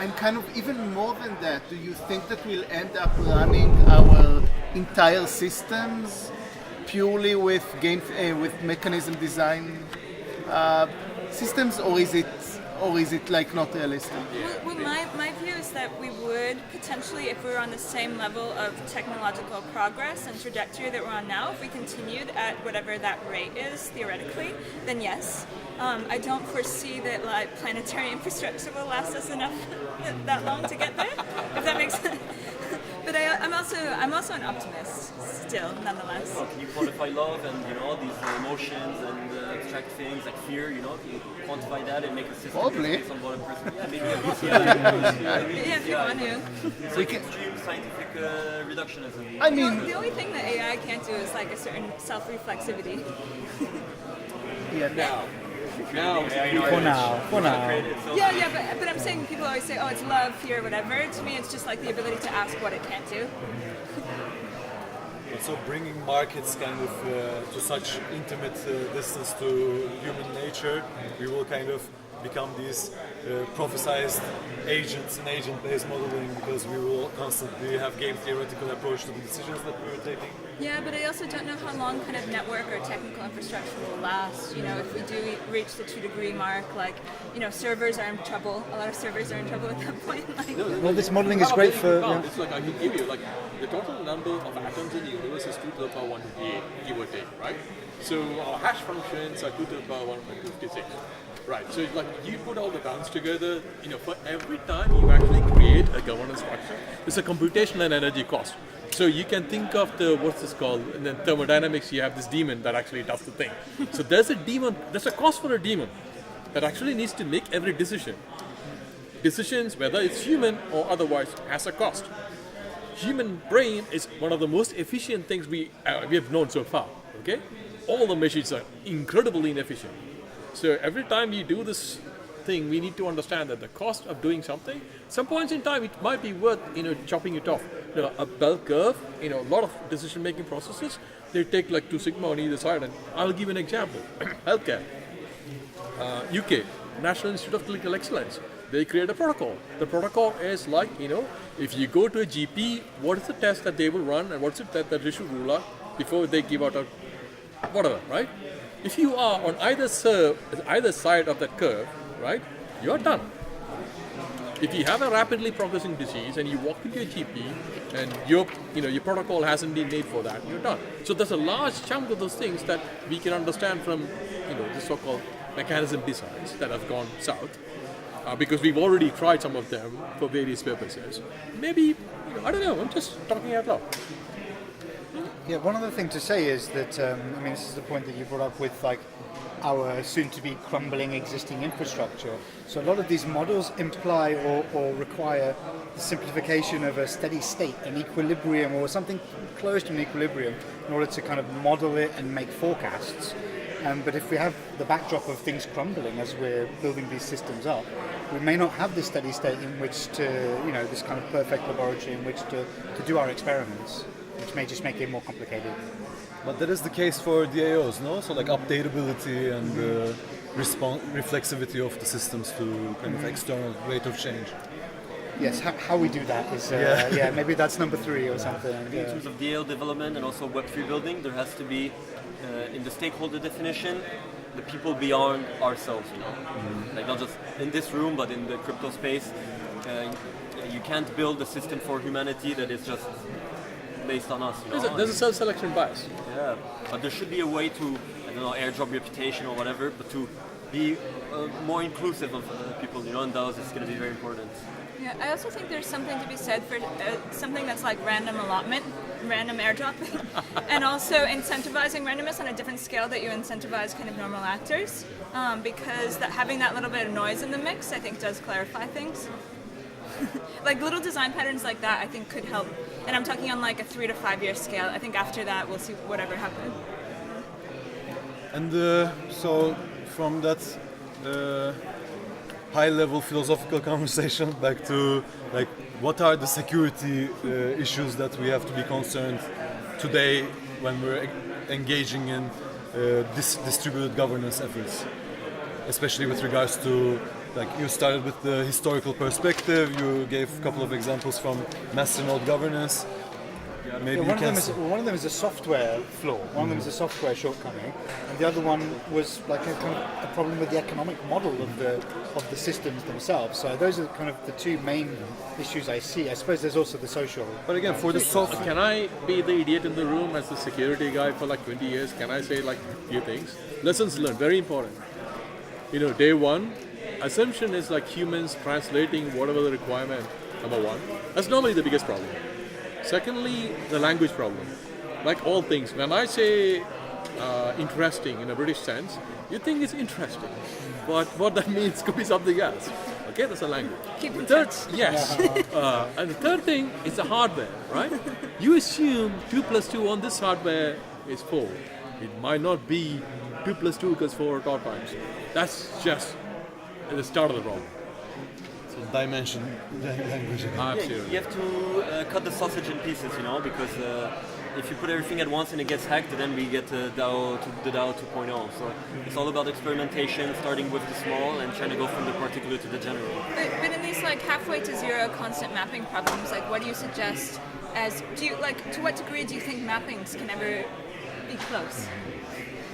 I'm kind of even more than that. Do you think that we'll end up running our entire systems purely with mechanism design systems, or is it like not realistic? Well, my view is that we would potentially, if we were on the same level of technological progress and trajectory that we're on now, if we continued at whatever that rate is theoretically, then yes. I don't foresee that like planetary infrastructure will last us enough that long to get there, if that makes sense. But I'm also an optimist still, nonetheless. Well, can you quantify love and these emotions and abstract things like fear? Can you quantify that and make a system Probably. based on what a person? Yeah, maybe a BCI. Yeah, if you want to. It's like extreme scientific reductionism. I mean, The only thing that AI can't do is like a certain self-reflexivity. Now, For now. Yeah, but I'm saying people always say, oh, it's love, fear, whatever. To me, it's just like the ability to ask what it can't do. So bringing markets kind of to such intimate distance to human nature, we will kind of become these prophesized agents and agent-based modeling, because we will constantly have game theoretical approach to the decisions that we are taking. Yeah, but I also don't know how long kind of network or technical infrastructure will last. If we do reach the 2-degree mark, servers are in trouble. A lot of servers are in trouble at that point. Well, this modeling is great for. It's like I can give you the total number of atoms in the universe is 2 to the power 128, give or take, right? So our hash functions are 2 to the power 156. Right, so you put all the terms together, for every time you actually create a governance structure, it's a computational and energy cost. So you can think of what's this called, in the thermodynamics you have this demon that actually does the thing. So there's a cost for a demon that actually needs to make every decision. Decisions, whether it's human or otherwise, has a cost. Human brain is one of the most efficient things we have known so far, okay? All the machines are incredibly inefficient. So every time you do this thing, we need to understand that the cost of doing something, some points in time, it might be worth chopping it off. A bell curve, a lot of decision-making processes, they take like 2 sigma on either side. And I'll give an example. Healthcare, UK, National Institute of Clinical Excellence. They create a protocol. The protocol is like, if you go to a GP, what is the test that they will run, and what's it that they should rule out before they give out a whatever, right? If you are on either side of that curve, right, you're done. If you have a rapidly progressing disease and you walk into your GP and your protocol hasn't been made for that, you're done. So there's a large chunk of those things that we can understand from the so-called mechanism designs that have gone south, because we've already tried some of them for various purposes. Maybe I don't know. I'm just talking out loud. Yeah, one other thing to say is that, this is the point that you brought up with our soon-to-be crumbling existing infrastructure. So a lot of these models imply or require the simplification of a steady state, an equilibrium, or something close to an equilibrium in order to kind of model it and make forecasts. But if we have the backdrop of things crumbling as we're building these systems up, we may not have this steady state in which to, this kind of perfect laboratory in which to do our experiments, which may just make it more complicated. But that is the case for DAOs, no? So updatability and reflexivity of the systems to kind of external rate of change. Yes, how we do that is, maybe that's number 3 or something. In terms of DAO development and also Web3 building, there has to be, in the stakeholder definition, the people beyond ourselves, Like not just in this room, but in the crypto space. You can't build a system for humanity that is just based on us. There's a self-selection bias. Yeah, but there should be a way to, airdrop reputation or whatever, but to be more inclusive of people, and DAOs is going to be very important. Yeah, I also think there's something to be said for something that's like random allotment, random airdropping, and also incentivizing randomness on a different scale that you incentivize kind of normal actors, because having that little bit of noise in the mix, I think, does clarify things. Like little design patterns like that, I think could help. And I'm talking on like a 3 to 5 year scale. I think after that, we'll see whatever happens. And so from that high-level philosophical conversation back to what are the security issues that we have to be concerned today when we're engaging in distributed governance efforts, especially with regards to you started with the historical perspective, you gave a couple of examples from masternode governance. Maybe one of them is a software flaw, one of them is a software shortcoming, and the other one was like a kind of a problem with the economic model of the systems themselves. So those are kind of the 2 main issues I see. I suppose there's also the social. But again, for the software, can I be the idiot in the room as the security guy for 20 years? Can I say a few things? Lessons learned, very important. Day 1. Assumption is humans translating whatever the requirement, number 1. That's normally the biggest problem. Secondly, the language problem. Like all things, when I say interesting in a British sense, you think it's interesting, but what that means could be something else. Okay, that's a language. Keep in Third, touch. yes. And the third thing is the hardware, right? You assume 2 plus 2 on this hardware is 4. It might not be 2 plus 2 equals 4 at all times. That's just the start of the problem. So dimension language again. Absolutely. You have to cut the sausage in pieces, because if you put everything at once and it gets hacked, then we get the DAO 2.0. So it's all about experimentation, starting with the small and trying to go from the particular to the general. But in these like halfway to zero constant mapping problems, like what do you suggest to what degree do you think mappings can ever be close?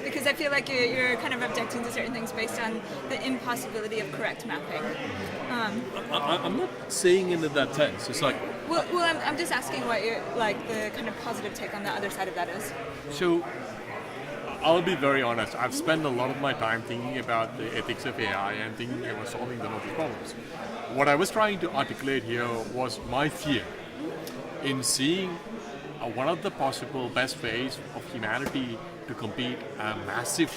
Because I feel like you're kind of objecting to certain things based on the impossibility of correct mapping. I'm not saying it in that sense. It's like, Well, I'm just asking what your the kind of positive take on the other side of that is. So, I'll be very honest. I've spent a lot of my time thinking about the ethics of AI and thinking about solving the novel problems. What I was trying to articulate here was my fear in seeing one of the possible best ways of humanity to compete a massive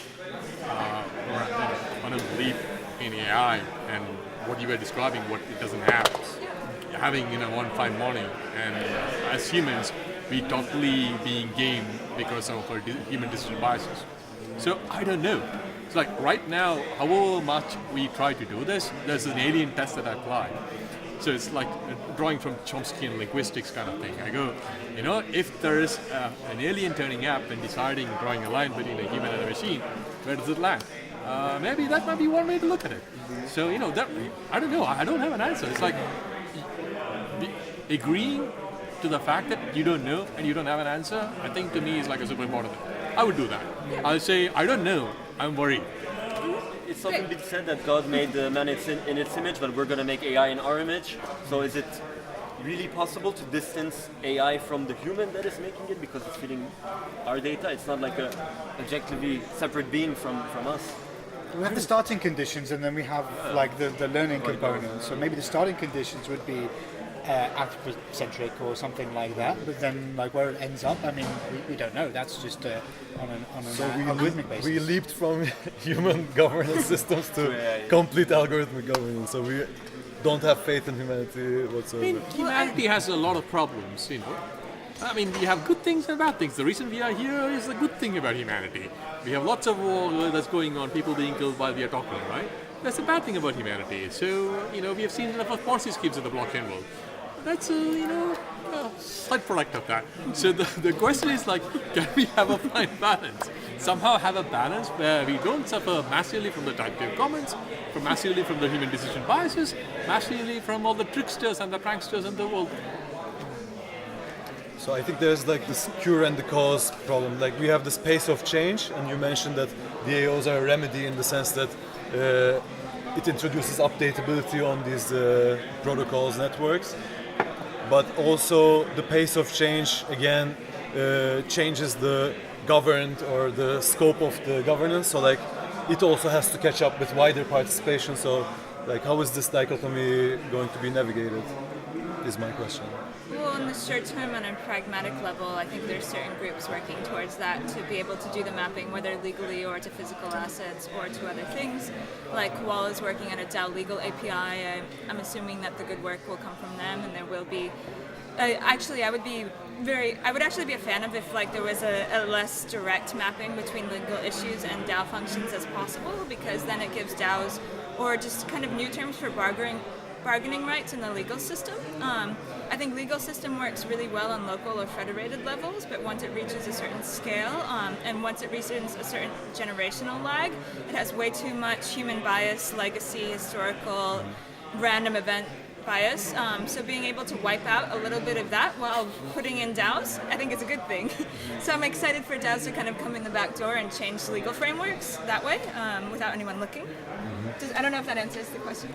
leap in AI and what you were describing, what it doesn't have. Having one fine morning, and as humans, we totally being gamed because of our human decision biases. So I don't know. It's like right now, however much we try to do this, there's an alien test that I apply. So it's like drawing from Chomsky and linguistics kind of thing. I go, if there is an alien turning up and deciding, drawing a line between a human and a machine, where does it land? Maybe that might be one way to look at it. So, that I don't know. I don't have an answer. It's like agreeing to the fact that you don't know and you don't have an answer, I think to me is like a super important thing. I would do that. I'll say, I don't know, I'm worried. It's often been said that God made the man in its image, but we're going to make AI in our image. So is it really possible to distance AI from the human that is making it because it's feeding our data? It's not like a objectively separate being from us. We have the starting conditions, and then we have the learning component. So maybe the starting conditions would be anthropocentric or something like that. But then, where it ends up, I mean, we don't know. That's just on an algorithmic basis. We leaped from human governance systems to complete algorithmic governance. So we don't have faith in humanity whatsoever. Humanity has a lot of problems, I mean, we have good things and bad things. The reason we are here is a good thing about humanity. We have lots of war that's going on, people being killed while we are talking, right? That's a bad thing about humanity. So, we have seen enough of Ponzi schemes in the blockchain world. That's a side product of that. So the question is can we have a fine balance? Somehow have a balance where we don't suffer massively from the type comments, massively from the human decision biases, massively from all the tricksters and the pranksters in the world. So I think there's this cure and the cause problem. We have this pace of change, and you mentioned that DAOs are a remedy in the sense that it introduces updatability on these protocols, networks. But also the pace of change again changes the governed or the scope of the governance. So it also has to catch up with wider participation. So how is this dichotomy going to be navigated? Is my question. Well, in the short term, on a pragmatic level, I think there's certain groups working towards that to be able to do the mapping, whether legally or to physical assets or to other things. Like Wall is working on a DAO legal API. I'm assuming that the good work will come from them, and there will be. I would actually be a fan of if there was a less direct mapping between legal issues and DAO functions as possible, because then it gives DAOs or just kind of new terms for bargaining rights in the legal system. I think legal system works really well on local or federated levels, but once it reaches a certain scale, and once it reaches a certain generational lag, it has way too much human bias, legacy, historical, random event bias. So being able to wipe out a little bit of that while putting in DAOs, I think is a good thing. So I'm excited for DAOs to kind of come in the back door and change legal frameworks that way, without anyone looking. I don't know if that answers the question.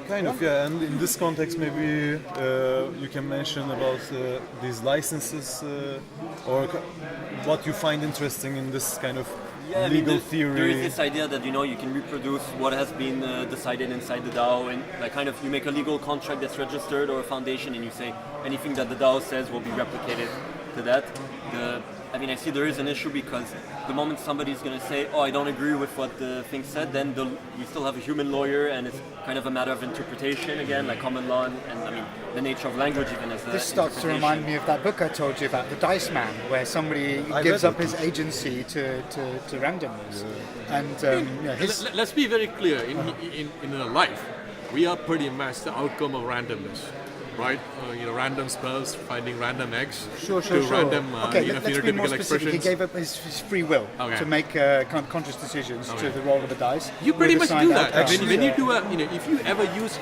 Kind of, yeah. And in this context, maybe you can mention about these licenses or what you find interesting in this kind of Yeah, legal there theory. is this idea that you can reproduce what has been decided inside the DAO, and like kind of you make a legal contract that's registered or a foundation, and you say anything that the DAO says will be replicated to that. I see there is an issue because the moment somebody's going to say, "Oh, I don't agree with what the thing said," then you still have a human lawyer, and it's kind of a matter of interpretation again, like common law, and the nature of language even as This starts to remind me of that book I told you about, The Dice Man, where somebody gives read up his agency to randomness. Yeah. And Let's be very clear. In our life, we are pretty much the outcome of randomness, right? Random spells, finding random eggs, Sure. random Okay, let's be more phenotypical specific. expressions. He gave up his free will to make kind of conscious decisions to the roll of the dice. You pretty with much assigned do that. outcomes. When you do if you ever use,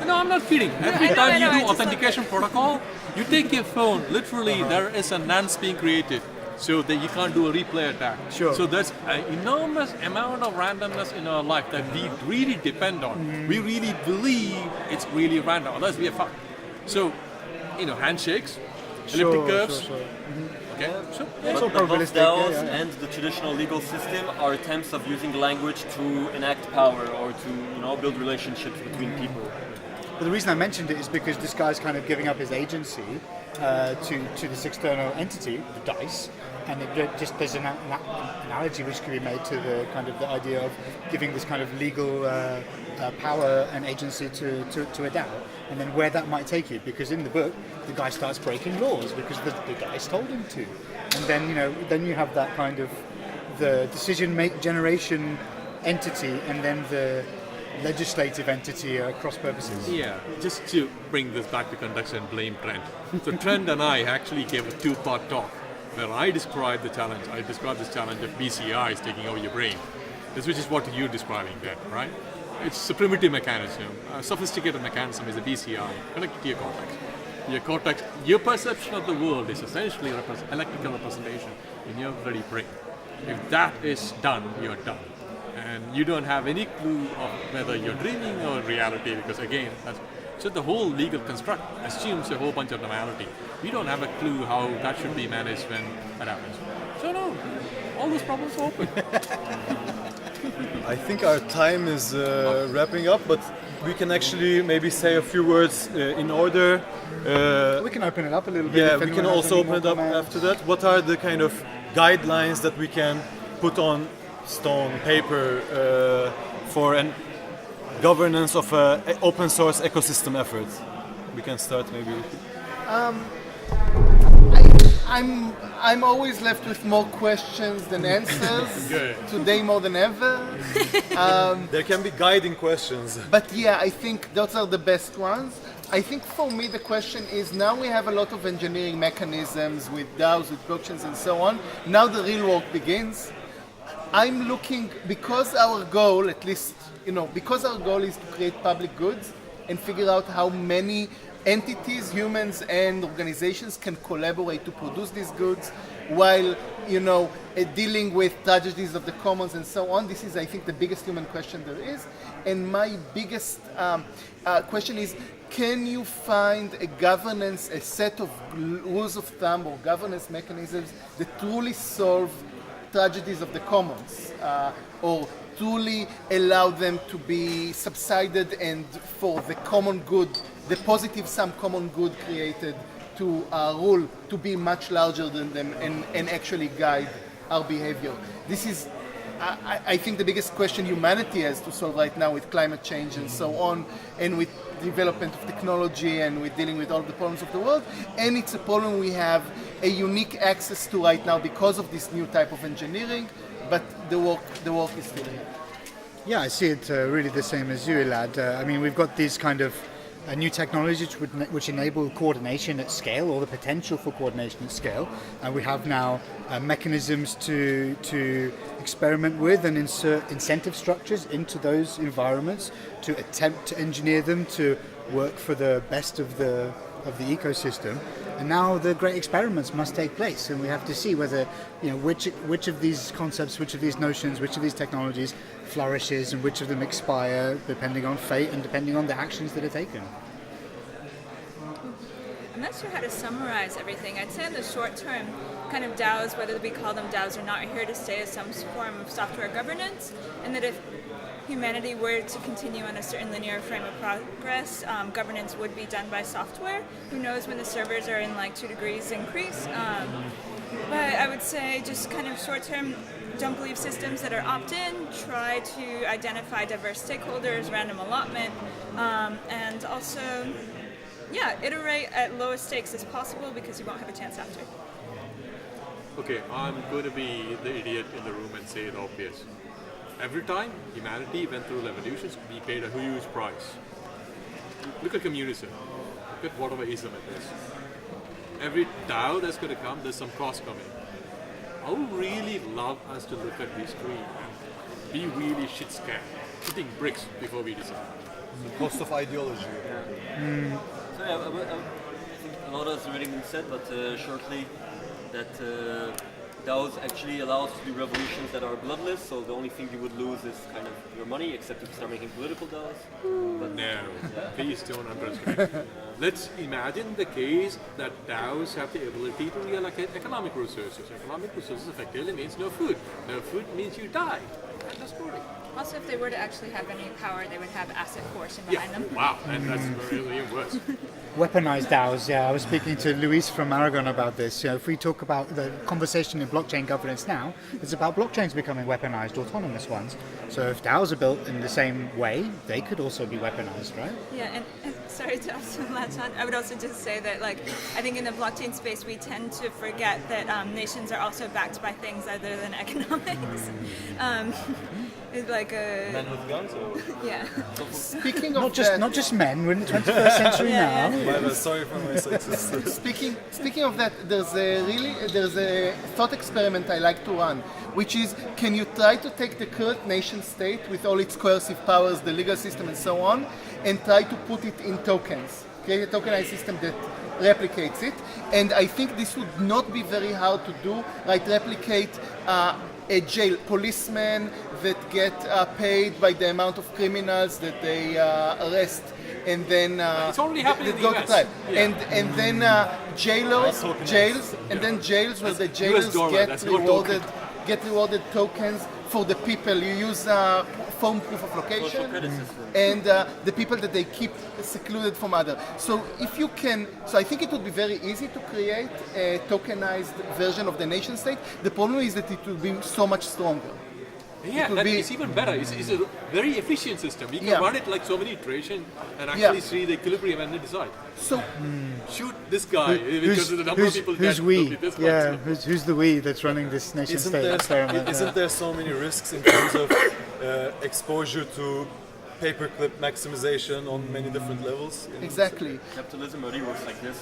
no, I'm not kidding. Every time you do authentication protocol, you take your phone. Literally, there is a nonce being created, so that you can't do a replay attack. Sure. So there's an enormous amount of randomness in our life that we really depend on. We really believe it's really random. Otherwise, we are fucked. So, handshakes, elliptic curves. Okay. So, But both probabilistic, DAOs yeah. and the traditional legal system are attempts of using language to enact power or to build relationships between people. But the reason I mentioned it is because this guy's kind of giving up his agency to this external entity, the dice, and there's an analogy which can be made to the kind of the idea of giving this kind of legal power and agency to a DAO, and then where that might take you. Because in the book, the guy starts breaking laws because the dice told him to, and then you have that kind of the decision generation entity, and then the legislative entity cross purposes. yeah, just to bring this back to context and blame Trent. So Trent and I actually gave a two-part talk where I described the challenge. I described this challenge of BCI is taking over your brain, which is what you're describing there, right? It's a primitive mechanism. A sophisticated mechanism is a BCI, connected to your cortex. Your cortex, your perception of the world is essentially electrical representation in your bloody brain. If that is done, you're done. And you don't have any clue of whether you're dreaming or reality, because again, so the whole legal construct assumes a whole bunch of normality. We don't have a clue how that should be managed when that happens. So no, all those problems are open. I think our time is wrapping up, but we can actually maybe say a few words in order. We can open it up a little bit. Yeah, if we can anyone has also any open more it up comments. after that. What are the kind of guidelines that we can put on stone, paper, for an governance of an open source ecosystem effort? We can start maybe. I'm always left with more questions than answers. Good. Today more than ever. There can be guiding questions. But yeah, I think those are the best ones. I think for me the question is, now we have a lot of engineering mechanisms with DAOs, with blockchains and so on. Now the real work begins. I'm looking, because our goal, at least, because our goal is to create public goods and figure out how many entities, humans and organizations can collaborate to produce these goods while, dealing with tragedies of the commons and so on. This is, I think, the biggest human question there is. And my biggest question is, can you find a governance, a set of rules of thumb or governance mechanisms that truly solve tragedies of the commons, or truly allow them to be subsided and for the common good, the positive sum common good created to rule, to be much larger than them and actually guide our behavior. This is, I think, the biggest question humanity has to solve right now with climate change and so on, and with development of technology and with dealing with all the problems of the world. And it's a problem we have a unique access to right now because of this new type of engineering, but the work is still ahead. Yeah, I see it really the same as you, Elad. I mean, we've got these kind of new technologies which enable coordination at scale, or the potential for coordination at scale. And we have now mechanisms to experiment with and insert incentive structures into those environments to attempt to engineer them to work for the best of the ecosystem. And now the great experiments must take place, and we have to see whether, which of these concepts, which of these notions, which of these technologies flourishes and which of them expire, depending on fate and depending on the actions that are taken. I'm not sure how to summarize everything. I'd say in the short term, kind of DAOs, whether we call them DAOs or not, are here to stay as some form of software governance, and that if humanity were to continue on a certain linear frame of progress, governance would be done by software. Who knows when the servers are in like 2 degrees increase. But I would say just kind of short term, don't believe systems that are opt-in, try to identify diverse stakeholders, random allotment, and also, iterate at lowest stakes as possible because you won't have a chance after. Okay, I'm going to be the idiot in the room and say the obvious. Every time humanity went through revolutions, we paid a huge price. Look at communism. Look at whatever Islam it is. Every DAO that's going to come, there's some cost coming. I would really love us to look at history and be really shit scared, putting bricks before we decide. The cost of ideology. So yeah, I think a lot has already been said, but shortly, that DAOs actually allow us to do revolutions that are bloodless, so the only thing you would lose is kind of your money, except if you start making political DAOs. But No, please don't underestimate. Let's imagine the case that DAOs have the ability to reallocate economic resources. Economic resources effectively means no food. No food means you die. And that's story. Also, if they were to actually have any power, they would have asset coercion behind them. Wow, and that's really worse. Weaponized DAOs, yeah. I was speaking to Luis from Aragon about this. If we talk about the conversation in blockchain governance now, it's about blockchains becoming weaponized, autonomous ones. So if DAOs are built in the same way, they could also be weaponized, right? Yeah, and sorry to also latch on, I would also just say that, like, I think in the blockchain space we tend to forget that nations are also backed by things other than economics. It's like a... Men with guns? Or? Yeah. Speaking of Not just men, we're in the 21st century now. Sorry for my sexist. Speaking of that, there's a thought experiment I like to run, which is, can you try to take the current nation state with all its coercive powers, the legal system and so on, and try to put it in tokens, create a tokenized system that replicates it, and I think this would not be very hard to do, right? Replicate a jail, policemen that get paid by the amount of criminals that they arrest, and then It's already happening in go the to US. trial. Yeah. And then jails, and then jails where the jailers dollar, that's not get rewarded tokens for the people. You use phone proof of location, credit system. and the people that they keep secluded from other. So if you can, so I think it would be very easy to create a tokenized version of the nation state. The problem is that it will be so much stronger. Yeah, will that be- is even better. It's a very efficient system. You can Yeah. run it like so many iterations and actually see the equilibrium and then decide. So Shoot this guy because of the number of people who's dead, we? it'll be this one. Yeah, who's the we that's running this nation state experiment? Isn't there so many risks in terms of exposure to paperclip maximization on many different levels? exactly, Capitalism already works like this.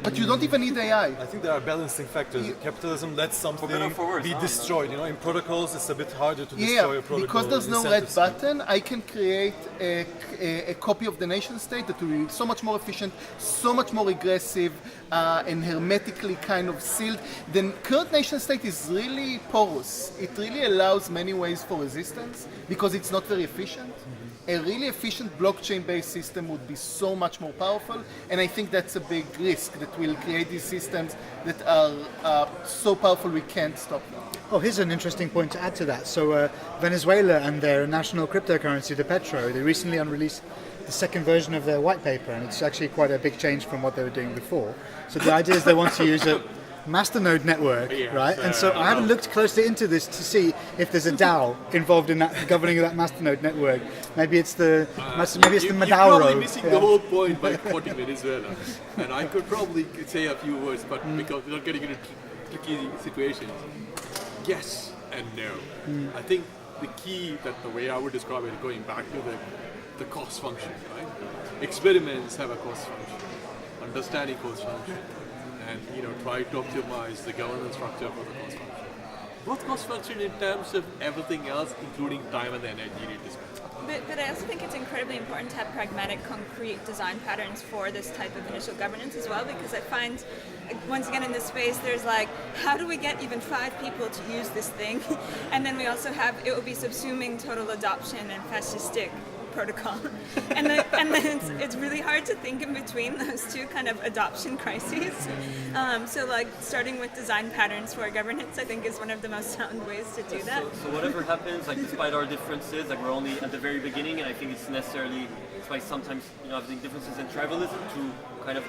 but you don't even need AI. I think there are balancing factors. Capitalism lets something better or for worse, be huh? destroyed. You know, in protocols, it's a bit harder to destroy Yeah, a protocol. because there's in no red incentives. button, I can create a copy of the nation state that will be so much more efficient, so much more aggressive, and hermetically kind of sealed. The current nation state is really porous. It really allows many ways for resistance because it's not very efficient. A really efficient blockchain-based system would be so much more powerful, and I think that's a big risk that we'll create these systems that are so powerful we can't stop them. Oh, here's an interesting point to add to that. So Venezuela and their national cryptocurrency, the Petro, they recently unreleased the second version of their white paper, and it's actually quite a big change from what they were doing before. So the idea is they want to use a masternode network, right? And so I haven't looked closely into this to see if there's a DAO involved in that governing that masternode network. Maybe it's the maybe it's the You're Madauro. probably missing Yeah. the whole point by quoting Venezuela. And I could probably say a few words, but because we're not getting into tricky situations. Yes and no. I think the key that the way I would describe it, going back to the cost function, right? Experiments have a cost function, understanding cost function, and try to optimize the governance structure for the cost function. Both cost function in terms of everything else, including time and the energy you need to spend. But I also think it's incredibly important to have pragmatic, concrete design patterns for this type of initial governance as well, because I find, once again in this space, there's like, how do we get even 5 people to use this thing? And then we also have, it will be subsuming total adoption and fascistic protocol. and then it's really hard to think in between those two kind of adoption crises. So like starting with design patterns for governance, I think is one of the most sound ways to do that. So whatever happens, like despite our differences, like we're only at the very beginning, and I think it's necessarily, it's like sometimes, you know, having differences in tribalism to kind of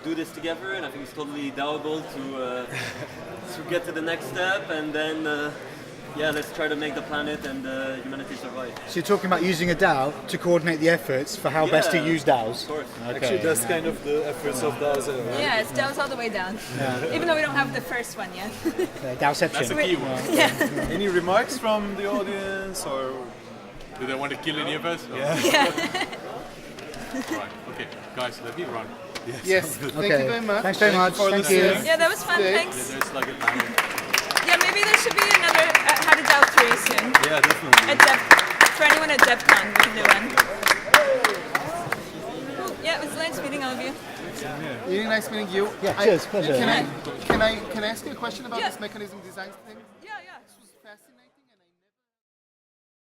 do this together, and I think it's totally doable to get to the next step, and then yeah, let's try to make the planet and humanity survive. So you're talking about using a DAO to coordinate the efforts for how best to use DAOs? Of course. Okay. Actually, that's kind of the efforts of DAOs. Right? Yeah, it's DAOs all the way down. Even though we don't have the first one yet. That's DAOception. a key one. Yeah. Any remarks from the audience or? Do they want to kill any of us? Or- Yeah. Right. Okay, guys, let me run. Yes, thank Okay. you very much. Thanks very much. for Thank you. listening. Yeah, that was fun. Yeah. Thanks. There's like a timer. Yeah, maybe there should be another How to DAO 3 soon. Yeah, definitely. For anyone at DevCon, we can do one. Cool. Yeah, it was nice meeting all of you. Really nice meeting you. Yeah, cheers. Pleasure. Can I ask you a question about Yeah. this mechanism design thing?